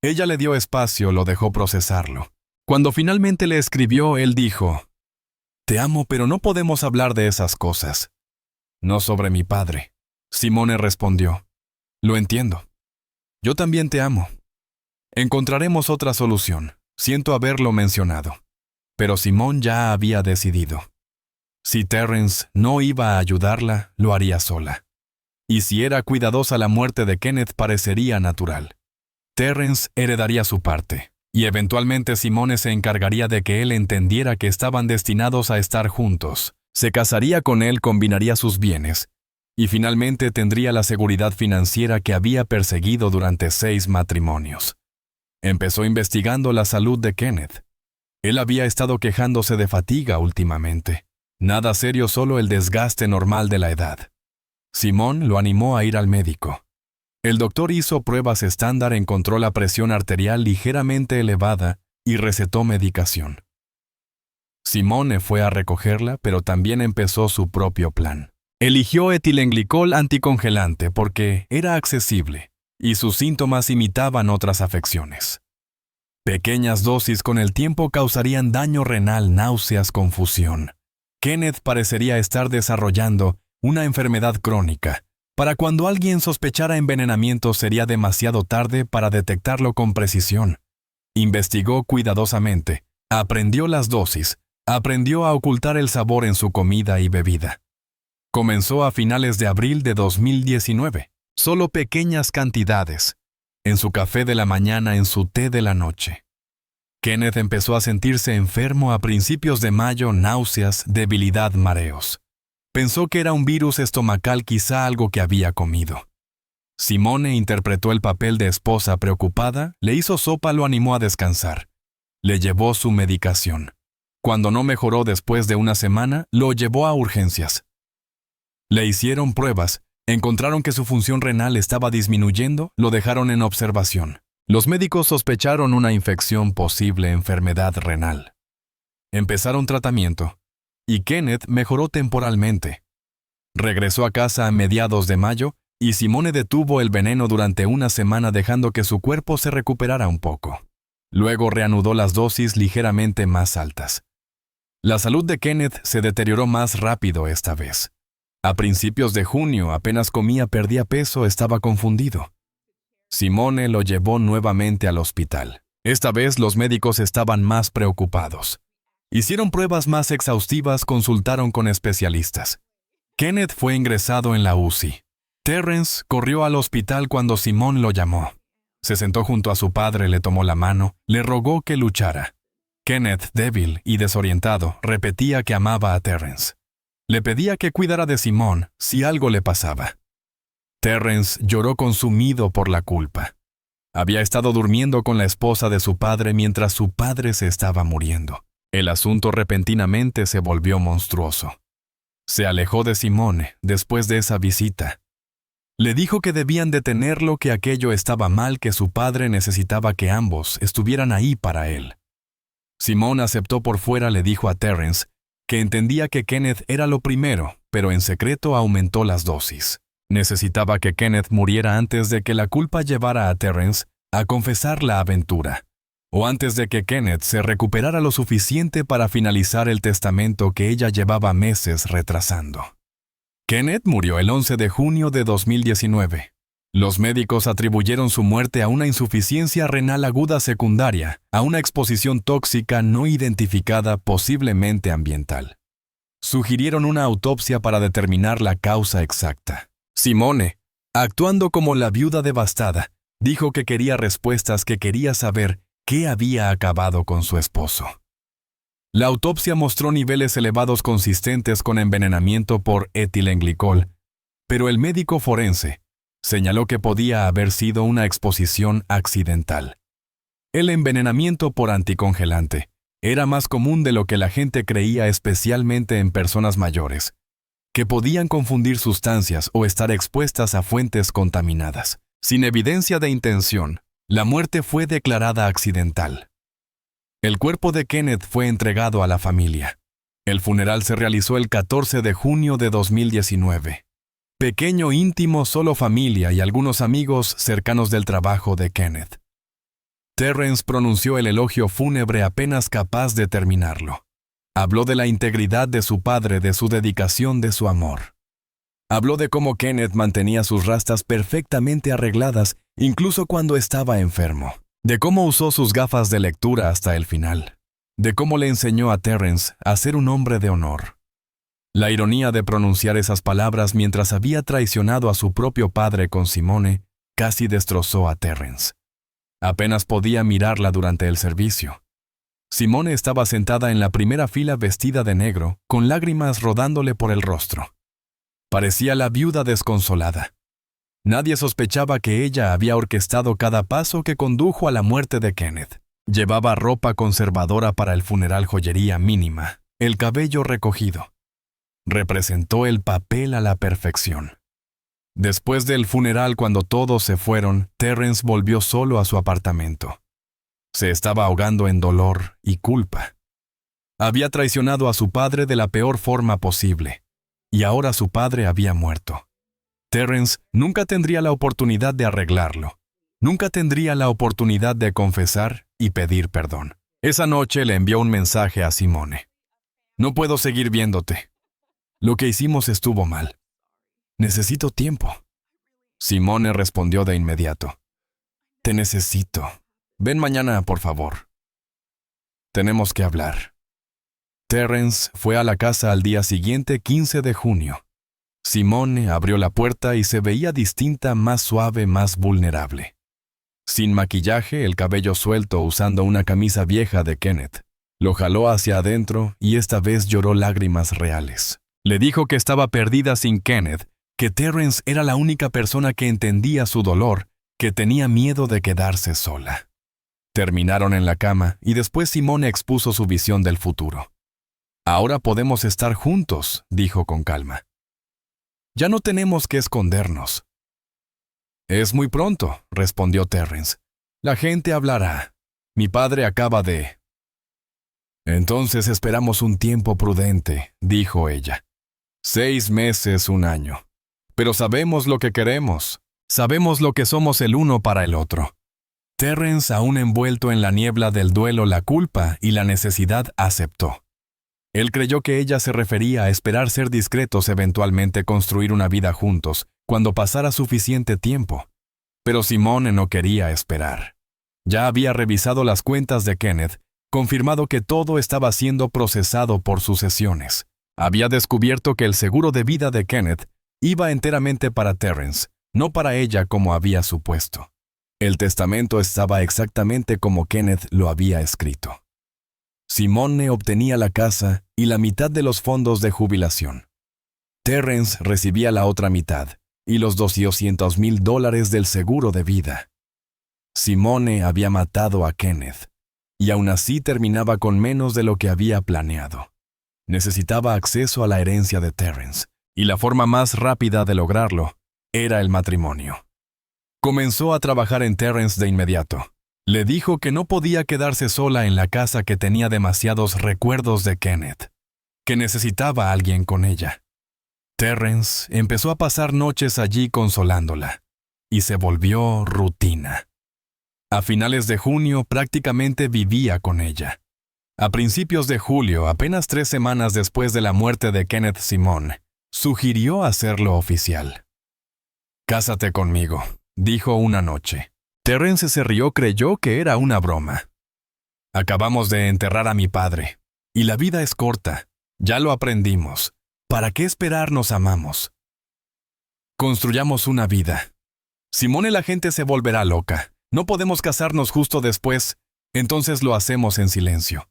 Ella le dio espacio, lo dejó procesarlo. Cuando finalmente le escribió, él dijo: «Te amo, pero no podemos hablar de esas cosas. No sobre mi padre». Simone respondió: «Lo entiendo. Yo también te amo. Encontraremos otra solución. Siento haberlo mencionado». Pero Simone ya había decidido. Si Terrence no iba a ayudarla, lo haría sola. Y si era cuidadosa, la muerte de Kenneth parecería natural. Terrence heredaría su parte, y eventualmente Simone se encargaría de que él entendiera que estaban destinados a estar juntos. Se casaría con él, combinaría sus bienes, y finalmente tendría la seguridad financiera que había perseguido durante 6 matrimonios. Empezó investigando la salud de Kenneth. Él había estado quejándose de fatiga últimamente. Nada serio, solo el desgaste normal de la edad. Simone lo animó a ir al médico. El doctor hizo pruebas estándar, encontró la presión arterial ligeramente elevada y recetó medicación. Simone fue a recogerla, pero también empezó su propio plan. Eligió etilenglicol anticongelante porque era accesible y sus síntomas imitaban otras afecciones. Pequeñas dosis con el tiempo causarían daño renal, náuseas, confusión. Kenneth parecería estar desarrollando una enfermedad crónica. Para cuando alguien sospechara envenenamiento sería demasiado tarde para detectarlo con precisión. Investigó cuidadosamente, aprendió las dosis, aprendió a ocultar el sabor en su comida y bebida. Comenzó a finales de abril de 2019, solo pequeñas cantidades, en su café de la mañana, en su té de la noche. Kenneth empezó a sentirse enfermo a principios de mayo, náuseas, debilidad, mareos. Pensó que era un virus estomacal, quizá algo que había comido. Simone interpretó el papel de esposa preocupada, le hizo sopa, lo animó a descansar. Le llevó su medicación. Cuando no mejoró después de una semana, lo llevó a urgencias. Le hicieron pruebas, encontraron que su función renal estaba disminuyendo, lo dejaron en observación. Los médicos sospecharon una infección, posible enfermedad renal. Empezaron tratamiento, y Kenneth mejoró temporalmente. Regresó a casa a mediados de mayo, y Simone detuvo el veneno durante una semana, dejando que su cuerpo se recuperara un poco. Luego reanudó las dosis ligeramente más altas. La salud de Kenneth se deterioró más rápido esta vez. A principios de junio apenas comía, perdía peso, estaba confundido. Simone lo llevó nuevamente al hospital. Esta vez los médicos estaban más preocupados. Hicieron pruebas más exhaustivas, consultaron con especialistas. Kenneth fue ingresado en la UCI. Terrence corrió al hospital cuando Simone lo llamó. Se sentó junto a su padre, le tomó la mano, le rogó que luchara. Kenneth, débil y desorientado, repetía que amaba a Terrence. Le pedía que cuidara de Simone si algo le pasaba. Terrence lloró consumido por la culpa. Había estado durmiendo con la esposa de su padre mientras su padre se estaba muriendo. El asunto repentinamente se volvió monstruoso. Se alejó de Simone después de esa visita. Le dijo que debían detenerlo, que aquello estaba mal, que su padre necesitaba que ambos estuvieran ahí para él. Simone aceptó por fuera, le dijo a Terrence que entendía que Kenneth era lo primero, pero en secreto aumentó las dosis. Necesitaba que Kenneth muriera antes de que la culpa llevara a Terrence a confesar la aventura, o antes de que Kenneth se recuperara lo suficiente para finalizar el testamento que ella llevaba meses retrasando. Kenneth murió el 11 de junio de 2019. Los médicos atribuyeron su muerte a una insuficiencia renal aguda secundaria, a una exposición tóxica no identificada, posiblemente ambiental. Sugirieron una autopsia para determinar la causa exacta. Simone, actuando como la viuda devastada, dijo que quería respuestas, que quería saber qué había acabado con su esposo. La autopsia mostró niveles elevados consistentes con envenenamiento por etilenglicol, pero el médico forense Señaló que podía haber sido una exposición accidental. El envenenamiento por anticongelante era más común de lo que la gente creía, especialmente en personas mayores, que podían confundir sustancias o estar expuestas a fuentes contaminadas. Sin evidencia de intención, la muerte fue declarada accidental. El cuerpo de Kenneth fue entregado a la familia. El funeral se realizó el 14 de junio de 2019. Pequeño, íntimo, solo familia y algunos amigos cercanos del trabajo de Kenneth. Terrence pronunció el elogio fúnebre apenas capaz de terminarlo. Habló de la integridad de su padre, de su dedicación, de su amor. Habló de cómo Kenneth mantenía sus rastas perfectamente arregladas, incluso cuando estaba enfermo. De cómo usó sus gafas de lectura hasta el final. De cómo le enseñó a Terrence a ser un hombre de honor. La ironía de pronunciar esas palabras mientras había traicionado a su propio padre con Simone casi destrozó a Terrence. Apenas podía mirarla durante el servicio. Simone estaba sentada en la primera fila vestida de negro, con lágrimas rodándole por el rostro. Parecía la viuda desconsolada. Nadie sospechaba que ella había orquestado cada paso que condujo a la muerte de Kenneth. Llevaba ropa conservadora para el funeral, joyería mínima, el cabello recogido. Representó el papel a la perfección. Después del funeral, cuando todos se fueron, Terrence volvió solo a su apartamento. Se estaba ahogando en dolor y culpa. Había traicionado a su padre de la peor forma posible, y ahora su padre había muerto. Terrence nunca tendría la oportunidad de arreglarlo. Nunca tendría la oportunidad de confesar y pedir perdón. Esa noche le envió un mensaje a Simone. No puedo seguir viéndote. Lo que hicimos estuvo mal. Necesito tiempo. Simone respondió de inmediato. Te necesito. Ven mañana, por favor. Tenemos que hablar. Terrence fue a la casa al día siguiente, 15 de junio. Simone abrió la puerta y se veía distinta, más suave, más vulnerable. Sin maquillaje, el cabello suelto, usando una camisa vieja de Kenneth. Lo jaló hacia adentro y esta vez lloró lágrimas reales. Le dijo que estaba perdida sin Kenneth, que Terrence era la única persona que entendía su dolor, que tenía miedo de quedarse sola. Terminaron en la cama y después Simone expuso su visión del futuro. Ahora podemos estar juntos, dijo con calma. Ya no tenemos que escondernos. Es muy pronto, respondió Terrence. La gente hablará. Mi padre acaba de... Entonces esperamos un tiempo prudente, dijo ella. 6 meses, 1 año. Pero sabemos lo que queremos. Sabemos lo que somos el uno para el otro. Terrence, aún envuelto en la niebla del duelo, la culpa y la necesidad, aceptó. Él creyó que ella se refería a esperar ser discretos, eventualmente construir una vida juntos, cuando pasara suficiente tiempo. Pero Simone no quería esperar. Ya había revisado las cuentas de Kenneth, confirmado que todo estaba siendo procesado por sucesiones. Había descubierto que el seguro de vida de Kenneth iba enteramente para Terrence, no para ella como había supuesto. El testamento estaba exactamente como Kenneth lo había escrito. Simone obtenía la casa y la mitad de los fondos de jubilación. Terrence recibía la otra mitad y los $200,000 del seguro de vida. Simone había matado a Kenneth y aún así terminaba con menos de lo que había planeado. Necesitaba acceso a la herencia de Terrence y la forma más rápida de lograrlo era el matrimonio. Comenzó a trabajar en Terrence de inmediato. Le dijo que no podía quedarse sola en la casa, que tenía demasiados recuerdos de Kenneth, que necesitaba a alguien con ella. Terrence empezó a pasar noches allí consolándola, y se volvió rutina. A finales de junio prácticamente vivía con ella. A principios de julio, apenas 3 semanas después de la muerte de Kenneth, Simone sugirió hacerlo oficial. «Cásate conmigo», dijo una noche. Terrence se rió, creyó que era una broma. «Acabamos de enterrar a mi padre, y la vida es corta. Ya lo aprendimos. ¿Para qué esperar? Nos amamos. Construyamos una vida. Simone, la gente se volverá loca. No podemos casarnos justo después, entonces lo hacemos en silencio.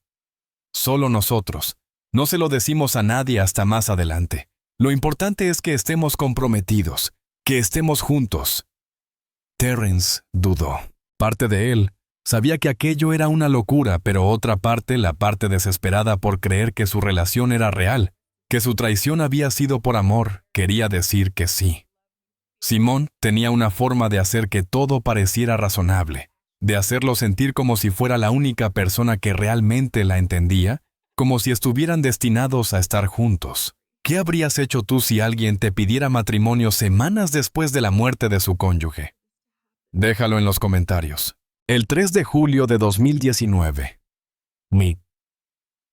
Solo nosotros. No se lo decimos a nadie hasta más adelante. Lo importante es que estemos comprometidos, Que estemos juntos. Terrence dudó. Parte de él sabía que aquello era una locura, pero otra parte, la parte desesperada por creer que su relación era real, que su traición había sido por amor, quería decir que sí. Simón tenía una forma de hacer que todo pareciera razonable, de hacerlo sentir como si fuera la única persona que realmente la entendía, como si estuvieran destinados a estar juntos. ¿Qué habrías hecho tú si alguien te pidiera matrimonio semanas después de la muerte de su cónyuge? Déjalo en los comentarios. El 3 de julio de 2019.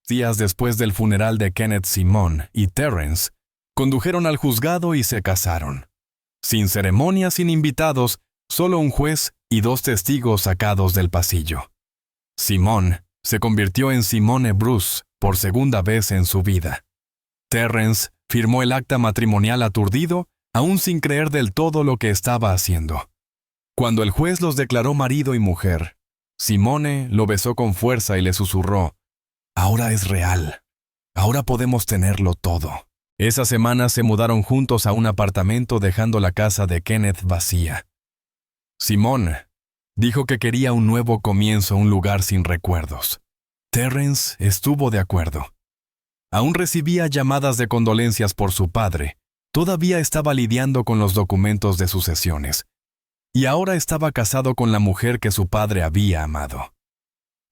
Días después del funeral de Kenneth Simón y Terrence, condujeron al juzgado y se casaron. Sin ceremonia, sin invitados, solo un juez y 2 testigos sacados del pasillo. Simón se convirtió en Simone Bruce por segunda vez en su vida. Terrence firmó el acta matrimonial aturdido, aún sin creer del todo lo que estaba haciendo. Cuando el juez los declaró marido y mujer, Simone lo besó con fuerza y le susurró: «Ahora es real. Ahora podemos tenerlo todo». Esa semana se mudaron juntos a un apartamento dejando la casa de Kenneth vacía. Simón dijo que quería un nuevo comienzo, un lugar sin recuerdos. Terrence estuvo de acuerdo. Aún recibía llamadas de condolencias por su padre, todavía estaba lidiando con los documentos de sucesiones, y ahora estaba casado con la mujer que su padre había amado.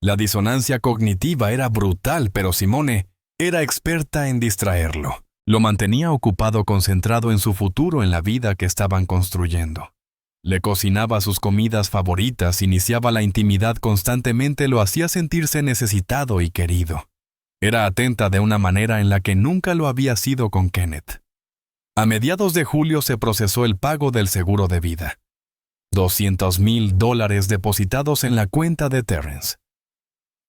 La disonancia cognitiva era brutal, pero Simone era experta en distraerlo. Lo mantenía ocupado, concentrado en su futuro, en la vida que estaban construyendo. Le cocinaba sus comidas favoritas, iniciaba la intimidad constantemente, lo hacía sentirse necesitado y querido. Era atenta de una manera en la que nunca lo había sido con Kenneth. A mediados de julio se procesó el pago del seguro de vida. $200,000 depositados en la cuenta de Terrence.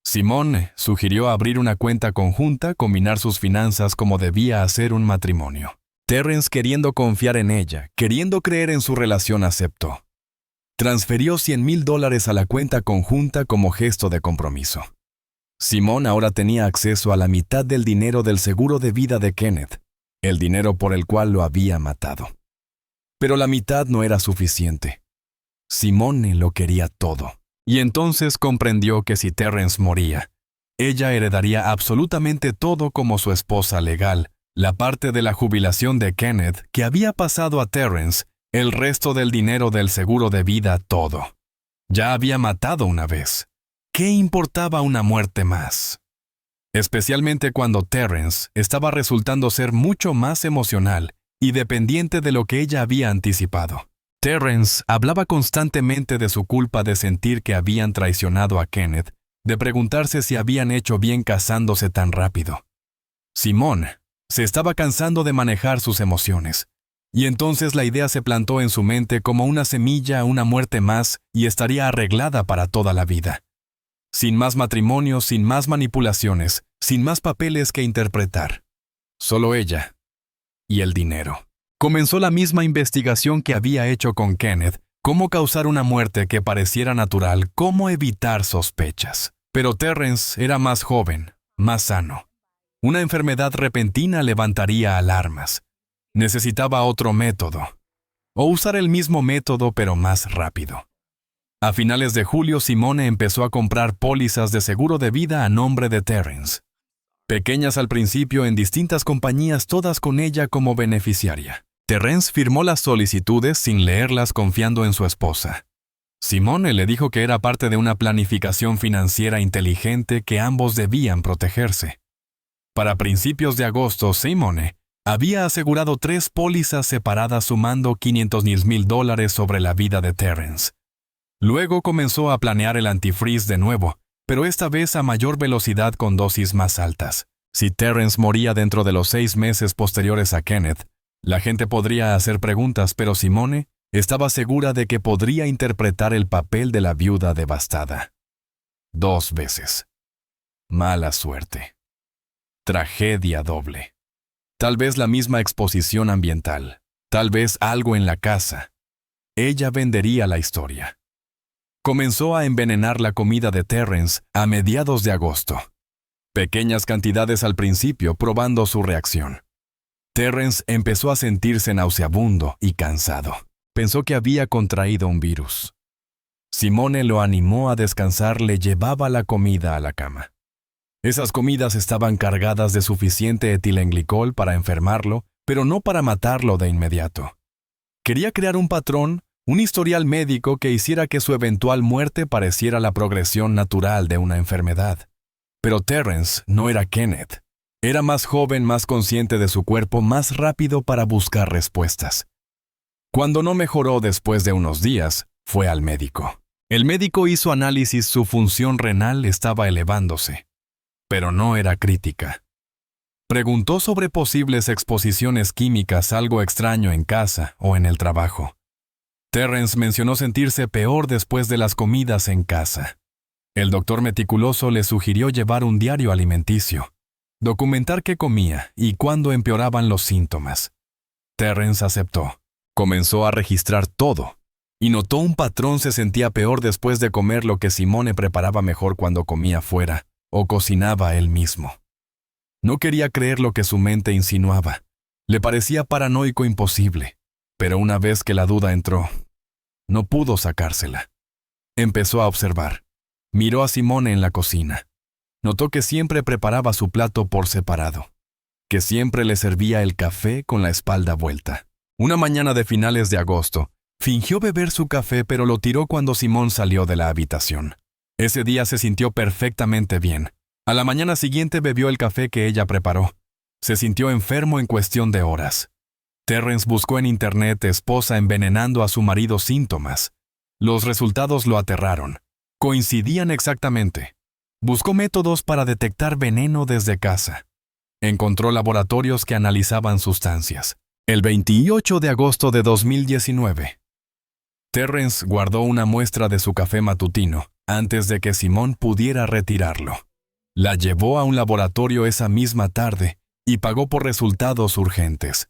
Simón sugirió abrir una cuenta conjunta, combinar sus finanzas como debía hacer un matrimonio. Terrence, queriendo confiar en ella, queriendo creer en su relación, aceptó. Transfirió $100,000 a la cuenta conjunta como gesto de compromiso. Simón ahora tenía acceso a la mitad del dinero del seguro de vida de Kenneth, el dinero por el cual lo había matado. Pero la mitad no era suficiente. Simone lo quería todo. Y entonces comprendió que si Terrence moría, ella heredaría absolutamente todo como su esposa legal, la parte de la jubilación de Kenneth que había pasado a Terrence, el resto del dinero del seguro de vida, todo. Ya había matado una vez. ¿Qué importaba una muerte más? Especialmente cuando Terrence estaba resultando ser mucho más emocional y dependiente de lo que ella había anticipado. Terrence hablaba constantemente de su culpa de sentir que habían traicionado a Kenneth, de preguntarse si habían hecho bien casándose tan rápido. Simón se estaba cansando de manejar sus emociones, y entonces la idea se plantó en su mente como una semilla, una muerte más, y estaría arreglada para toda la vida. Sin más matrimonios, sin más manipulaciones, sin más papeles que interpretar. Solo ella y el dinero. Comenzó la misma investigación que había hecho con Kenneth, cómo causar una muerte que pareciera natural, cómo evitar sospechas. Pero Terrence era más joven, más sano. Una enfermedad repentina levantaría alarmas. Necesitaba otro método. O usar el mismo método pero más rápido. A finales de julio, Simone empezó a comprar pólizas de seguro de vida a nombre de Terrence. Pequeñas al principio en distintas compañías, todas con ella como beneficiaria. Terrence firmó las solicitudes sin leerlas, confiando en su esposa. Simone le dijo que era parte de una planificación financiera inteligente que ambos debían protegerse. Para principios de agosto, Simone había asegurado 3 pólizas separadas sumando $500,000 sobre la vida de Terrence. Luego comenzó a planear el antifreeze de nuevo, pero esta vez a mayor velocidad con dosis más altas. Si Terrence moría dentro de los 6 meses posteriores a Kenneth, la gente podría hacer preguntas, pero Simone estaba segura de que podría interpretar el papel de la viuda devastada. 2 veces. Mala suerte. Tragedia doble. Tal vez la misma exposición ambiental. Tal vez algo en la casa. Ella vendería la historia. Comenzó a envenenar la comida de Terrence a mediados de agosto. Pequeñas cantidades al principio, probando su reacción. Terrence empezó a sentirse nauseabundo y cansado. Pensó que había contraído un virus. Simone lo animó a descansar, le llevaba la comida a la cama. Esas comidas estaban cargadas de suficiente etilenglicol para enfermarlo, pero no para matarlo de inmediato. Quería crear un patrón, un historial médico que hiciera que su eventual muerte pareciera la progresión natural de una enfermedad. Pero Terrence no era Kenneth. Era más joven, más consciente de su cuerpo, más rápido para buscar respuestas. Cuando no mejoró después de unos días, fue al médico. El médico hizo análisis, su función renal estaba elevándose, pero no era crítica. Preguntó sobre posibles exposiciones químicas, algo extraño en casa o en el trabajo. Terrence mencionó sentirse peor después de las comidas en casa. El doctor meticuloso le sugirió llevar un diario alimenticio, documentar qué comía y cuándo empeoraban los síntomas. Terrence aceptó. Comenzó a registrar todo y notó un patrón: se sentía peor después de comer lo que Simone preparaba mejor cuando comía fuera o cocinaba él mismo. No quería creer lo que su mente insinuaba. Le parecía paranoico imposible, pero una vez que la duda entró, no pudo sacársela. Empezó a observar. Miró a Simone en la cocina. Notó que siempre preparaba su plato por separado, que siempre le servía el café con la espalda vuelta. Una mañana de finales de agosto, fingió beber su café, pero lo tiró cuando Simone salió de la habitación. Ese día se sintió perfectamente bien. A la mañana siguiente bebió el café que ella preparó. Se sintió enfermo en cuestión de horas. Terrence buscó en internet esposa envenenando a su marido síntomas. Los resultados lo aterraron. Coincidían exactamente. Buscó métodos para detectar veneno desde casa. Encontró laboratorios que analizaban sustancias. El 28 de agosto de 2019, Terrence guardó una muestra de su café matutino antes de que Simone pudiera retirarlo. La llevó a un laboratorio esa misma tarde y pagó por resultados urgentes.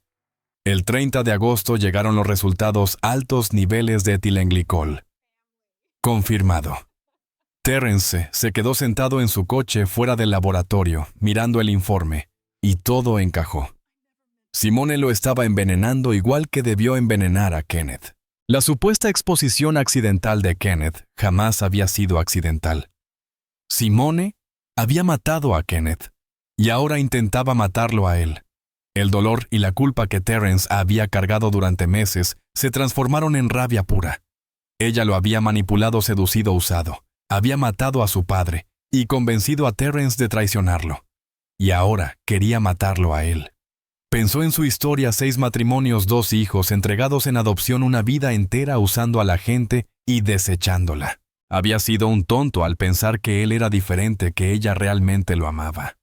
El 30 de agosto llegaron los resultados: altos niveles de etilenglicol. Confirmado. Terrence se quedó sentado en su coche fuera del laboratorio, mirando el informe, y todo encajó. Simone lo estaba envenenando igual que debió envenenar a Kenneth. La supuesta exposición accidental de Kenneth jamás había sido accidental. Simone había matado a Kenneth, y ahora intentaba matarlo a él. El dolor y la culpa que Terrence había cargado durante meses se transformaron en rabia pura. Ella lo había manipulado, seducido, usado. Había matado a su padre y convencido a Terrence de traicionarlo. Y ahora quería matarlo a él. Pensó en su historia: 6 matrimonios, 2 hijos, entregados en adopción, una vida entera usando a la gente y desechándola. Había sido un tonto al pensar que él era diferente, que ella realmente lo amaba.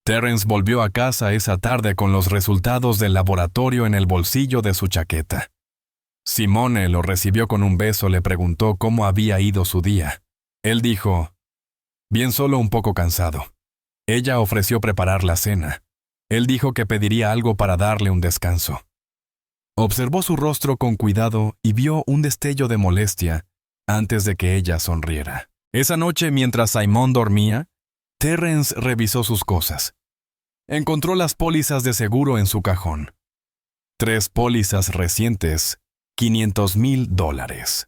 Terrence volvió a casa esa tarde con los resultados del laboratorio en el bolsillo de su chaqueta. Simone lo recibió con un beso, le preguntó cómo había ido su día. Él dijo: bien, solo un poco cansado. Ella ofreció preparar la cena. Él dijo que pediría algo para darle un descanso. Observó su rostro con cuidado y vio un destello de molestia antes de que ella sonriera. Esa noche, mientras Simone dormía, Terrence revisó sus cosas. Encontró las pólizas de seguro en su cajón. 3 pólizas recientes, $500,000.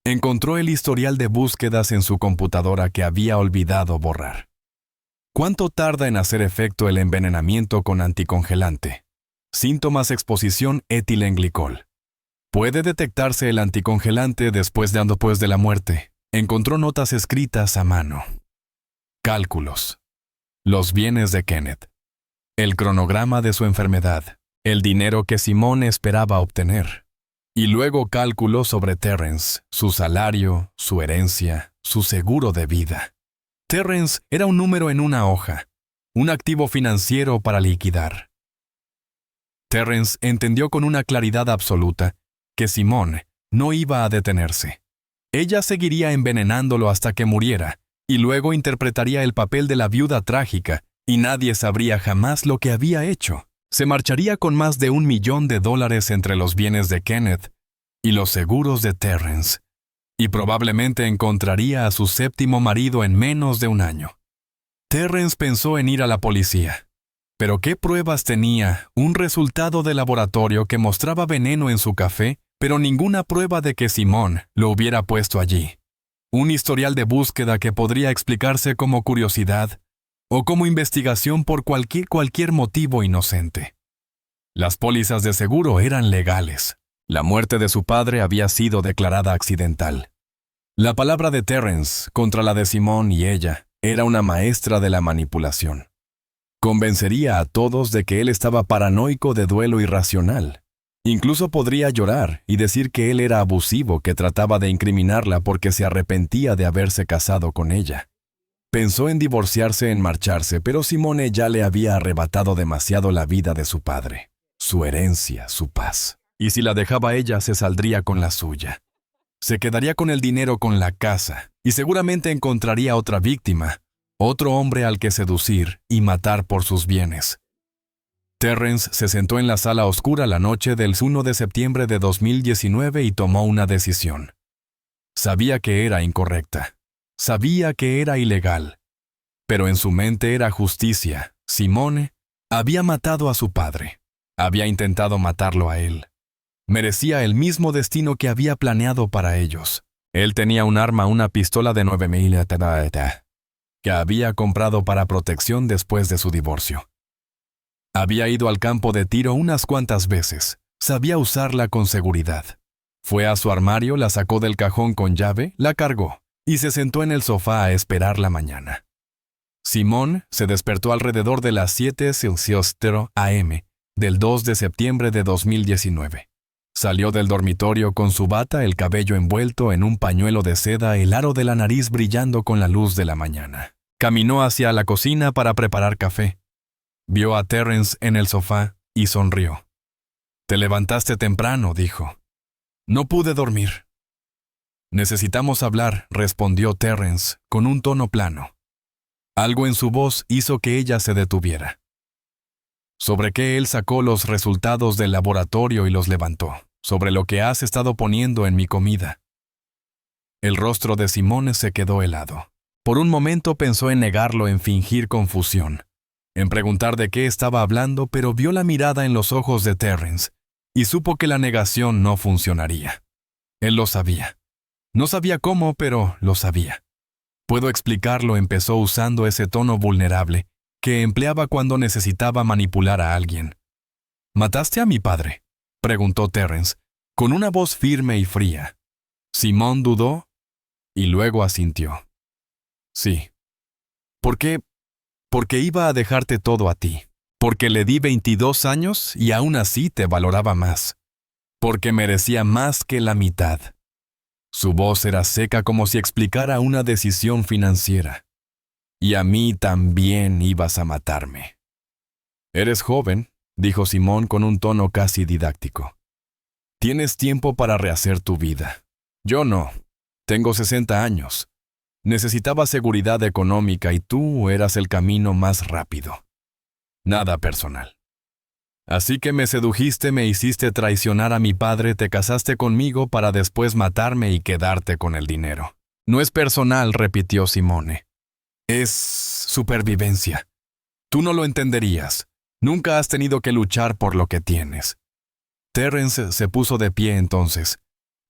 Encontró el historial de búsquedas en su computadora que había olvidado borrar. ¿Cuánto tarda en hacer efecto el envenenamiento con anticongelante? Síntomas: exposición etilenglicol. ¿Puede detectarse el anticongelante después de la muerte? Encontró notas escritas a mano. Cálculos. Los bienes de Kenneth. El cronograma de su enfermedad. El dinero que Simone esperaba obtener. Y luego cálculos sobre Terrence, su salario, su herencia, su seguro de vida. Terrence era un número en una hoja, un activo financiero para liquidar. Terrence entendió con una claridad absoluta que Simone no iba a detenerse. Ella seguiría envenenándolo hasta que muriera, y luego interpretaría el papel de la viuda trágica, y nadie sabría jamás lo que había hecho. Se marcharía con más de $1 millón entre los bienes de Kenneth y los seguros de Terrence, y probablemente encontraría a su 7º marido en menos de un año. Terrence pensó en ir a la policía. Pero ¿qué pruebas tenía un resultado de laboratorio que mostraba veneno en su café, pero ninguna prueba de que Simón lo hubiera puesto allí? Un historial de búsqueda que podría explicarse como curiosidad o como investigación por cualquier motivo inocente. Las pólizas de seguro eran legales. La muerte de su padre había sido declarada accidental. La palabra de Terrence contra la de Simón y ella era una maestra de la manipulación. Convencería a todos de que él estaba paranoico de duelo irracional. Incluso podría llorar y decir que él era abusivo, que trataba de incriminarla porque se arrepentía de haberse casado con ella. Pensó en divorciarse, en marcharse, pero Simone ya le había arrebatado demasiado la vida de su padre, su herencia, su paz. Y si la dejaba ella, se saldría con la suya. Se quedaría con el dinero, con la casa, y seguramente encontraría otra víctima, otro hombre al que seducir y matar por sus bienes. Terrence se sentó en la sala oscura la noche del 1 de septiembre de 2019 y tomó una decisión. Sabía que era incorrecta. Sabía que era ilegal. Pero en su mente era justicia. Simone había matado a su padre. Había intentado matarlo a él. Merecía el mismo destino que había planeado para ellos. Él tenía un arma, una pistola de 9 milímetros que había comprado para protección después de su divorcio. Había ido al campo de tiro unas cuantas veces. Sabía usarla con seguridad. Fue a su armario, la sacó del cajón con llave, la cargó y se sentó en el sofá a esperar la mañana. Simón se despertó alrededor de las 7:00 a.m. del 2 de septiembre de 2019. Salió del dormitorio con su bata, el cabello envuelto en un pañuelo de seda, el aro de la nariz brillando con la luz de la mañana. Caminó hacia la cocina para preparar café. Vio a Terrence en el sofá y sonrió. «Te levantaste temprano», dijo. «No pude dormir». «Necesitamos hablar», respondió Terrence con un tono plano. Algo en su voz hizo que ella se detuviera. Sobre qué él sacó los resultados del laboratorio y los levantó. Sobre lo que has estado poniendo en mi comida. El rostro de Simone se quedó helado. Por un momento pensó en negarlo, en fingir confusión, en preguntar de qué estaba hablando, pero vio la mirada en los ojos de Terrence y supo que la negación no funcionaría. Él lo sabía. No sabía cómo, pero lo sabía. Puedo explicarlo, empezó usando ese tono vulnerable que empleaba cuando necesitaba manipular a alguien. «¿Mataste a mi padre?», preguntó Terrence, con una voz firme y fría. Simón dudó y luego asintió. «Sí». «¿Por qué? Porque iba a dejarte todo a ti. Porque le di 22 años y aún así te valoraba más. Porque merecía más que la mitad». Su voz era seca como si explicara una decisión financiera. «Y a mí también ibas a matarme». «Eres joven», dijo Simón con un tono casi didáctico. «Tienes tiempo para rehacer tu vida. Yo no. Tengo 60 años. Necesitaba seguridad económica y tú eras el camino más rápido. Nada personal. Así que me sedujiste, me hiciste traicionar a mi padre, te casaste conmigo para después matarme y quedarte con el dinero». «No es personal», repitió Simone. «Es supervivencia. Tú no lo entenderías. Nunca has tenido que luchar por lo que tienes». Terrence se puso de pie entonces,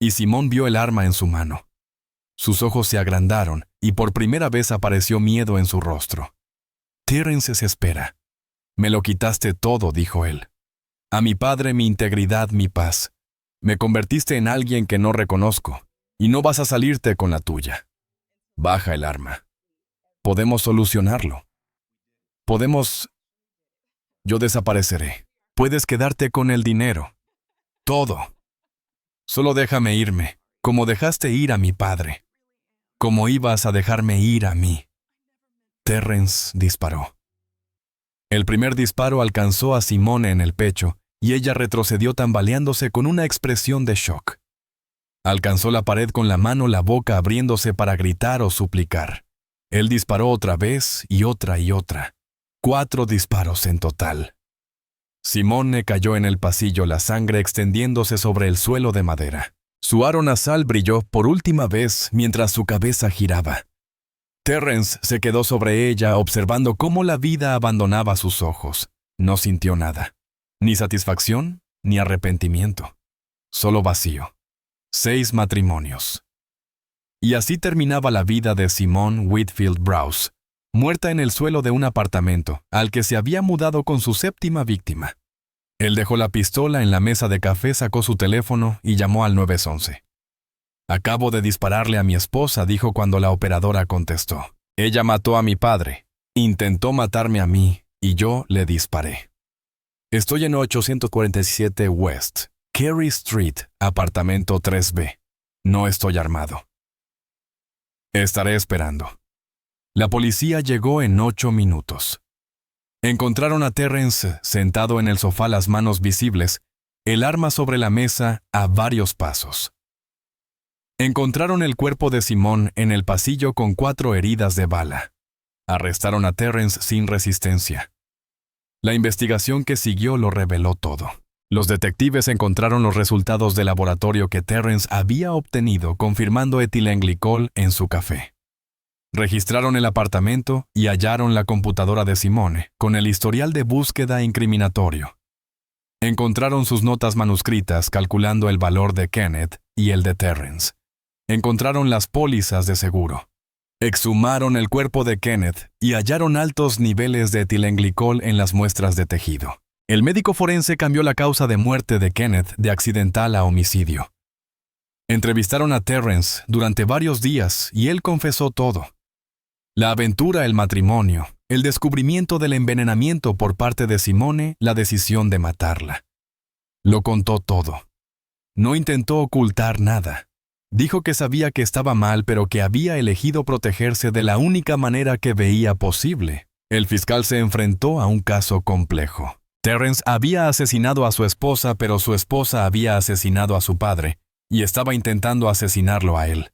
y Simón vio el arma en su mano. Sus ojos se agrandaron, y por primera vez apareció miedo en su rostro. «Terrence se espera. Me lo quitaste todo», dijo él. «A mi padre, mi integridad, mi paz. Me convertiste en alguien que no reconozco, y no vas a salirte con la tuya. Baja el arma. Podemos solucionarlo. Podemos... Yo desapareceré. Puedes quedarte con el dinero. Todo. Solo déjame irme, como dejaste ir a mi padre. Como ibas a dejarme ir a mí». Terrence disparó. El primer disparo alcanzó a Simone en el pecho, y ella retrocedió tambaleándose con una expresión de shock. Alcanzó la pared con la mano, la boca abriéndose para gritar o suplicar. Él disparó otra vez y otra y otra. 4 disparos en total. Simone cayó en el pasillo, la sangre extendiéndose sobre el suelo de madera. Su aro nasal brilló por última vez mientras su cabeza giraba. Terrence se quedó sobre ella observando cómo la vida abandonaba sus ojos. No sintió nada. Ni satisfacción, ni arrepentimiento. Solo vacío. 6 matrimonios. Y así terminaba la vida de Simone Whitfield Browse, muerta en el suelo de un apartamento al que se había mudado con su 7ª víctima. Él dejó la pistola en la mesa de café, sacó su teléfono y llamó al 911. «Acabo de dispararle a mi esposa», dijo cuando la operadora contestó. «Ella mató a mi padre, intentó matarme a mí y yo le disparé. Estoy en 847 West Carey Street, apartamento 3B. No estoy armado. Estaré esperando». La policía llegó en 8 minutos. Encontraron a Terrence sentado en el sofá, las manos visibles, el arma sobre la mesa a varios pasos. Encontraron el cuerpo de Simone en el pasillo con 4 heridas de bala. Arrestaron a Terrence sin resistencia. La investigación que siguió lo reveló todo. Los detectives encontraron los resultados de laboratorio que Terrence había obtenido confirmando etilenglicol en su café. Registraron el apartamento y hallaron la computadora de Simone con el historial de búsqueda incriminatorio. Encontraron sus notas manuscritas calculando el valor de Kenneth y el de Terrence. Encontraron las pólizas de seguro. Exhumaron el cuerpo de Kenneth y hallaron altos niveles de etilenglicol en las muestras de tejido. El médico forense cambió la causa de muerte de Kenneth de accidental a homicidio. Entrevistaron a Terrence durante varios días y él confesó todo. La aventura, el matrimonio, el descubrimiento del envenenamiento por parte de Simone, la decisión de matarla. Lo contó todo. No intentó ocultar nada. Dijo que sabía que estaba mal, pero que había elegido protegerse de la única manera que veía posible. El fiscal se enfrentó a un caso complejo. Terrence había asesinado a su esposa, pero su esposa había asesinado a su padre, y estaba intentando asesinarlo a él.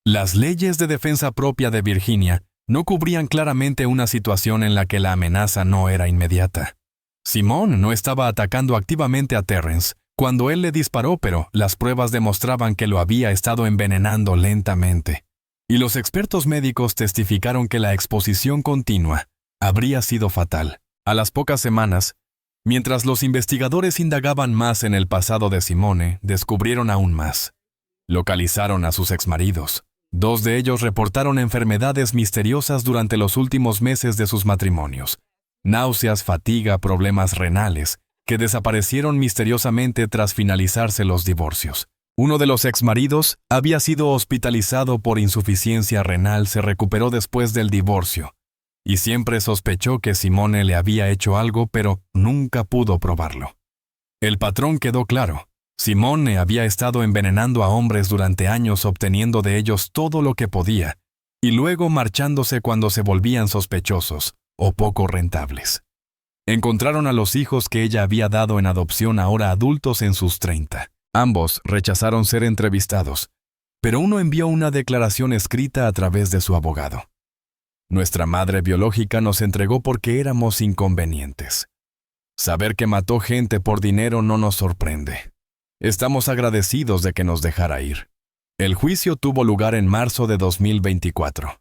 Las leyes de defensa propia de Virginia no cubrían claramente una situación en la que la amenaza no era inmediata. Simone no estaba atacando activamente a Terrence cuando él le disparó, pero las pruebas demostraban que lo había estado envenenando lentamente. Y los expertos médicos testificaron que la exposición continua habría sido fatal. A las pocas semanas, mientras los investigadores indagaban más en el pasado de Simone, descubrieron aún más. Localizaron a sus exmaridos. 2 de ellos reportaron enfermedades misteriosas durante los últimos meses de sus matrimonios. Náuseas, fatiga, problemas renales, que desaparecieron misteriosamente tras finalizarse los divorcios. Uno de los exmaridos había sido hospitalizado por insuficiencia renal, se recuperó después del divorcio, y siempre sospechó que Simone le había hecho algo, pero nunca pudo probarlo. El patrón quedó claro. Simone había estado envenenando a hombres durante años, obteniendo de ellos todo lo que podía, y luego marchándose cuando se volvían sospechosos o poco rentables. Encontraron a los hijos que ella había dado en adopción, ahora adultos en sus 30. Ambos rechazaron ser entrevistados, pero uno envió una declaración escrita a través de su abogado. Nuestra madre biológica nos entregó porque éramos inconvenientes. Saber que mató gente por dinero no nos sorprende. Estamos agradecidos de que nos dejara ir. El juicio tuvo lugar en marzo de 2024.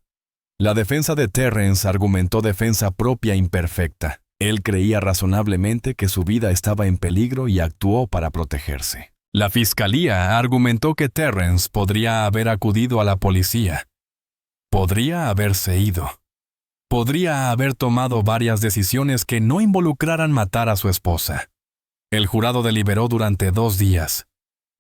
La defensa de Terrence argumentó defensa propia imperfecta. Él creía razonablemente que su vida estaba en peligro y actuó para protegerse. La fiscalía argumentó que Terrence podría haber acudido a la policía. Podría haberse ido. Podría haber tomado varias decisiones que no involucraran matar a su esposa. El jurado deliberó durante 2 días.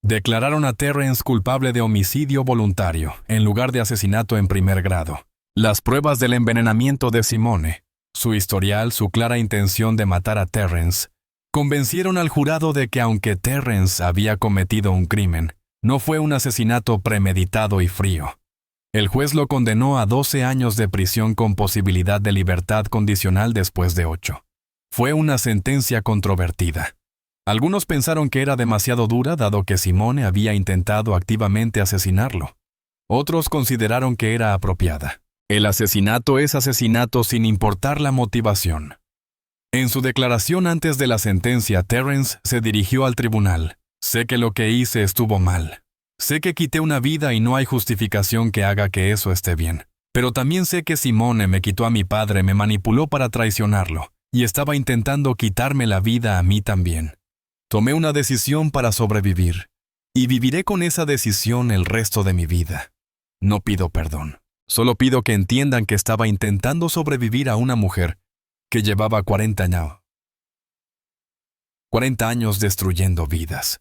Declararon a Terrence culpable de homicidio voluntario, en lugar de asesinato en primer grado. Las pruebas del envenenamiento de Simone, su historial, su clara intención de matar a Terrence, convencieron al jurado de que aunque Terrence había cometido un crimen, no fue un asesinato premeditado y frío. El juez lo condenó a 12 años de prisión con posibilidad de libertad condicional después de 8. Fue una sentencia controvertida. Algunos pensaron que era demasiado dura dado que Simone había intentado activamente asesinarlo. Otros consideraron que era apropiada. El asesinato es asesinato sin importar la motivación. En su declaración antes de la sentencia, Terrence se dirigió al tribunal. Sé que lo que hice estuvo mal. Sé que quité una vida y no hay justificación que haga que eso esté bien. Pero también sé que Simone me quitó a mi padre, me manipuló para traicionarlo. y estaba intentando quitarme la vida a mí también. Tomé una decisión para sobrevivir, y viviré con esa decisión el resto de mi vida. No pido perdón. Solo pido que entiendan que estaba intentando sobrevivir a una mujer que llevaba 40 años destruyendo vidas.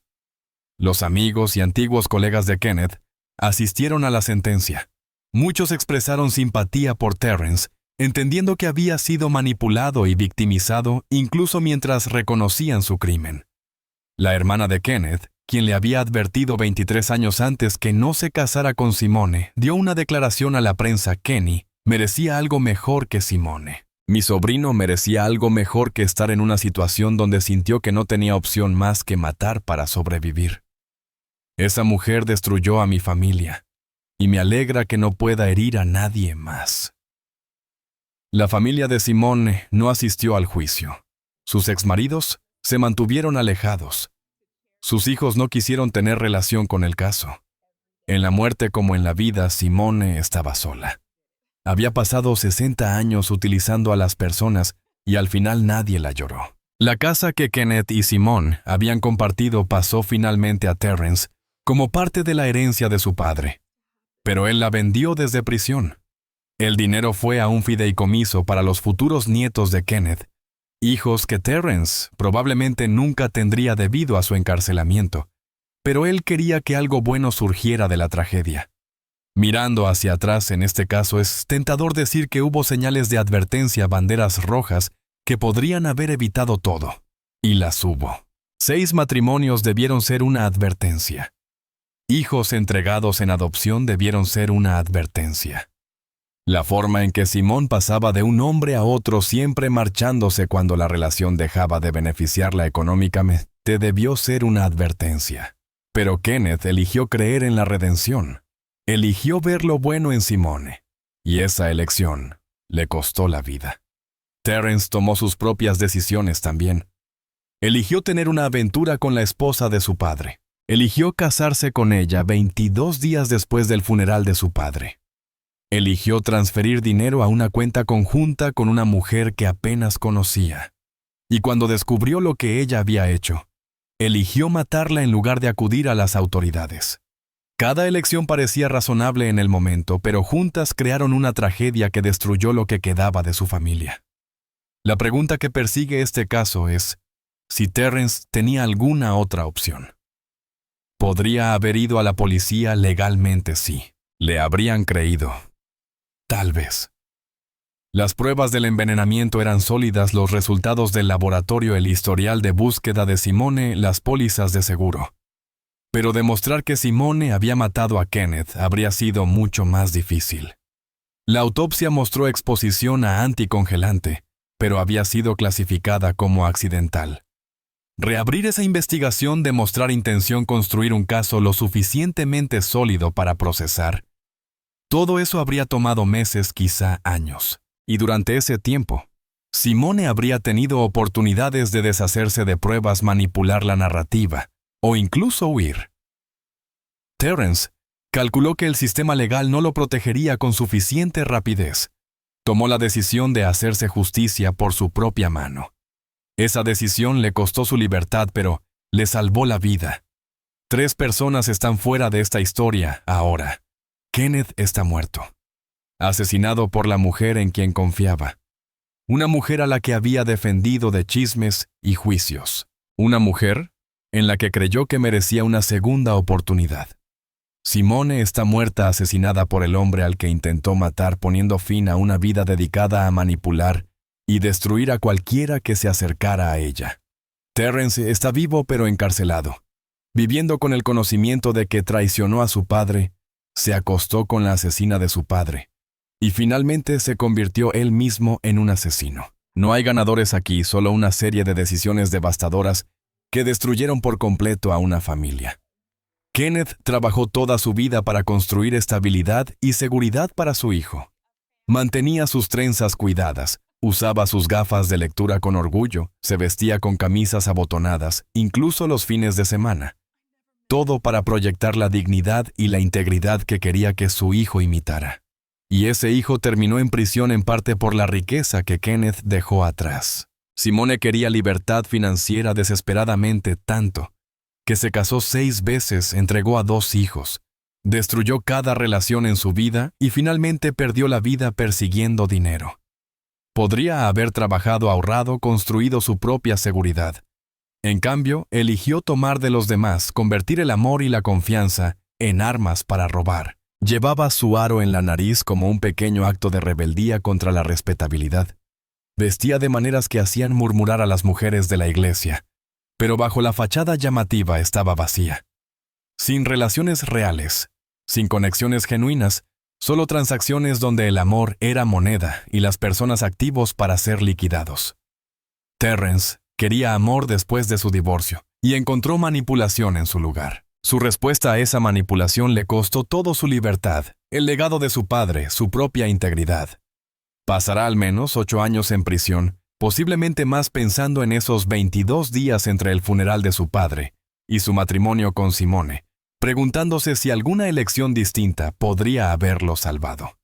Los amigos y antiguos colegas de Kenneth asistieron a la sentencia. Muchos expresaron simpatía por Terrence, entendiendo que había sido manipulado y victimizado incluso mientras reconocían su crimen. La hermana de Kenneth, quien le había advertido 23 años antes que no se casara con Simone, dio una declaración a la prensa. Kenny merecía algo mejor que Simone. Mi sobrino merecía algo mejor que estar en una situación donde sintió que no tenía opción más que matar para sobrevivir. Esa mujer destruyó a mi familia, y me alegra que no pueda herir a nadie más. La familia de Simone no asistió al juicio. Sus exmaridos se mantuvieron alejados. Sus hijos no quisieron tener relación con el caso. En la muerte como en la vida, Simone estaba sola. Había pasado 60 años utilizando a las personas y al final nadie la lloró. La casa que Kenneth y Simone habían compartido pasó finalmente a Terrence como parte de la herencia de su padre. Pero él la vendió desde prisión. El dinero fue a un fideicomiso para los futuros nietos de Kenneth, hijos que Terrence probablemente nunca tendría debido a su encarcelamiento, pero él quería que algo bueno surgiera de la tragedia. Mirando hacia atrás en este caso es tentador decir que hubo señales de advertencia, banderas rojas, que podrían haber evitado todo. Y las hubo. 6 matrimonios debieron ser una advertencia. Hijos entregados en adopción debieron ser una advertencia. La forma en que Simone pasaba de un hombre a otro siempre marchándose cuando la relación dejaba de beneficiarla económicamente debió ser una advertencia. Pero Kenneth eligió creer en la redención. Eligió ver lo bueno en Simone. Y esa elección le costó la vida. Terrence tomó sus propias decisiones también. Eligió tener una aventura con la esposa de su padre. Eligió casarse con ella 22 días después del funeral de su padre. Eligió transferir dinero a una cuenta conjunta con una mujer que apenas conocía. Y cuando descubrió lo que ella había hecho, eligió matarla en lugar de acudir a las autoridades. Cada elección parecía razonable en el momento, pero juntas crearon una tragedia que destruyó lo que quedaba de su familia. La pregunta que persigue este caso es si Terrence tenía alguna otra opción. ¿Podría haber ido a la policía? Legalmente sí. ¿Le habrían creído? Tal vez. Las pruebas del envenenamiento eran sólidas, los resultados del laboratorio, el historial de búsqueda de Simone, las pólizas de seguro. Pero demostrar que Simone había matado a Kenneth habría sido mucho más difícil. La autopsia mostró exposición a anticongelante, pero había sido clasificada como accidental. Reabrir esa investigación, demostrar intención, construir un caso lo suficientemente sólido para procesar. Todo eso habría tomado meses, quizá años. Y durante ese tiempo, Simone habría tenido oportunidades de deshacerse de pruebas, manipular la narrativa, o incluso huir. Terrence calculó que el sistema legal no lo protegería con suficiente rapidez. Tomó la decisión de hacerse justicia por su propia mano. Esa decisión le costó su libertad, pero le salvó la vida. 3 personas están fuera de esta historia ahora. Kenneth está muerto, asesinado por la mujer en quien confiaba. Una mujer a la que había defendido de chismes y juicios. Una mujer en la que creyó que merecía una segunda oportunidad. Simone está muerta, asesinada por el hombre al que intentó matar, poniendo fin a una vida dedicada a manipular y destruir a cualquiera que se acercara a ella. Terrence está vivo pero encarcelado, viviendo con el conocimiento de que traicionó a su padre, se acostó con la asesina de su padre, y finalmente se convirtió él mismo en un asesino. No hay ganadores aquí, solo una serie de decisiones devastadoras que destruyeron por completo a una familia. Kenneth trabajó toda su vida para construir estabilidad y seguridad para su hijo. Mantenía sus trenzas cuidadas, usaba sus gafas de lectura con orgullo, se vestía con camisas abotonadas, incluso los fines de semana. Todo para proyectar la dignidad y la integridad que quería que su hijo imitara. Y ese hijo terminó en prisión en parte por la riqueza que Kenneth dejó atrás. Simone quería libertad financiera desesperadamente tanto que se casó 6 veces, entregó a 2 hijos, destruyó cada relación en su vida y finalmente perdió la vida persiguiendo dinero. Podría haber trabajado, ahorrado, construido su propia seguridad. En cambio, eligió tomar de los demás, convertir el amor y la confianza en armas para robar. Llevaba su aro en la nariz como un pequeño acto de rebeldía contra la respetabilidad. Vestía de maneras que hacían murmurar a las mujeres de la iglesia, pero bajo la fachada llamativa estaba vacía. Sin relaciones reales, sin conexiones genuinas, solo transacciones donde el amor era moneda y las personas activos para ser liquidados. Terrence quería amor después de su divorcio y encontró manipulación en su lugar. Su respuesta a esa manipulación le costó todo su libertad, el legado de su padre, su propia integridad. Pasará al menos 8 años en prisión, posiblemente más pensando en esos 22 días entre el funeral de su padre y su matrimonio con Simone, preguntándose si alguna elección distinta podría haberlo salvado.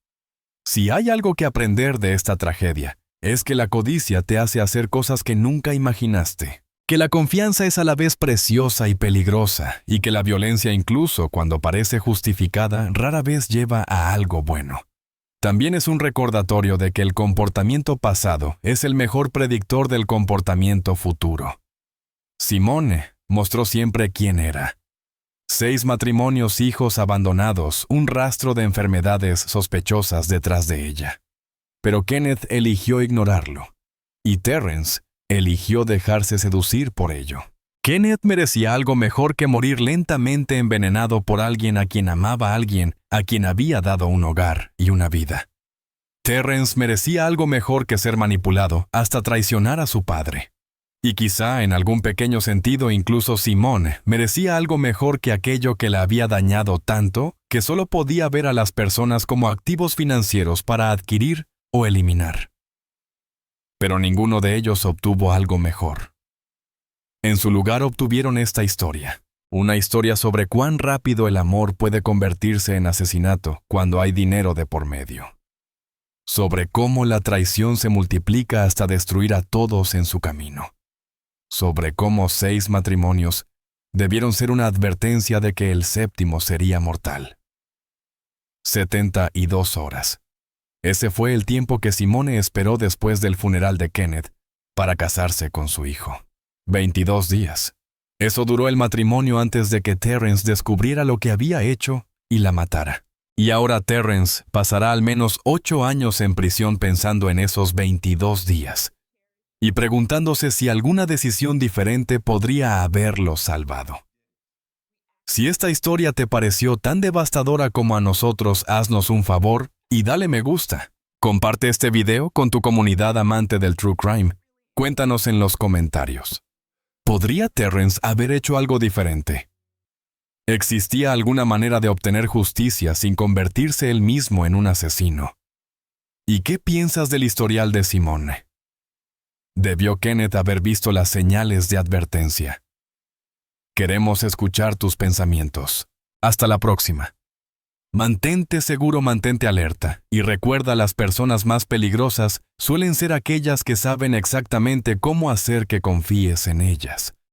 Si hay algo que aprender de esta tragedia, es que la codicia te hace hacer cosas que nunca imaginaste, que la confianza es a la vez preciosa y peligrosa, y que la violencia, incluso cuando parece justificada, rara vez lleva a algo bueno. También es un recordatorio de que el comportamiento pasado es el mejor predictor del comportamiento futuro. Simone mostró siempre quién era. 6 matrimonios, hijos abandonados, un rastro de enfermedades sospechosas detrás de ella. Pero Kenneth eligió ignorarlo, y Terrence eligió dejarse seducir por ello. Kenneth merecía algo mejor que morir lentamente envenenado por alguien a quien amaba, alguien a quien había dado un hogar y una vida. Terrence merecía algo mejor que ser manipulado hasta traicionar a su padre. Y quizá en algún pequeño sentido incluso Simone merecía algo mejor que aquello que la había dañado tanto que solo podía ver a las personas como activos financieros para adquirir o eliminar. Pero ninguno de ellos obtuvo algo mejor. En su lugar obtuvieron esta historia, una historia sobre cuán rápido el amor puede convertirse en asesinato cuando hay dinero de por medio. Sobre cómo la traición se multiplica hasta destruir a todos en su camino. Sobre cómo 6 matrimonios debieron ser una advertencia de que el 7º sería mortal. 72 horas. Ese fue el tiempo que Simone esperó después del funeral de Kenneth para casarse con su hijo. 22 días. Eso duró el matrimonio antes de que Terrence descubriera lo que había hecho y la matara. Y ahora Terrence pasará al menos 8 años en prisión pensando en esos 22 días y preguntándose si alguna decisión diferente podría haberlo salvado. Si esta historia te pareció tan devastadora como a nosotros, haznos un favor y dale me gusta. Comparte este video con tu comunidad amante del True Crime. Cuéntanos en los comentarios. ¿Podría Terrence haber hecho algo diferente? ¿Existía alguna manera de obtener justicia sin convertirse él mismo en un asesino? ¿Y qué piensas del historial de Simone? ¿Debió Kenneth haber visto las señales de advertencia? Queremos escuchar tus pensamientos. Hasta la próxima. Mantente seguro, mantente alerta, y recuerda, las personas más peligrosas suelen ser aquellas que saben exactamente cómo hacer que confíes en ellas.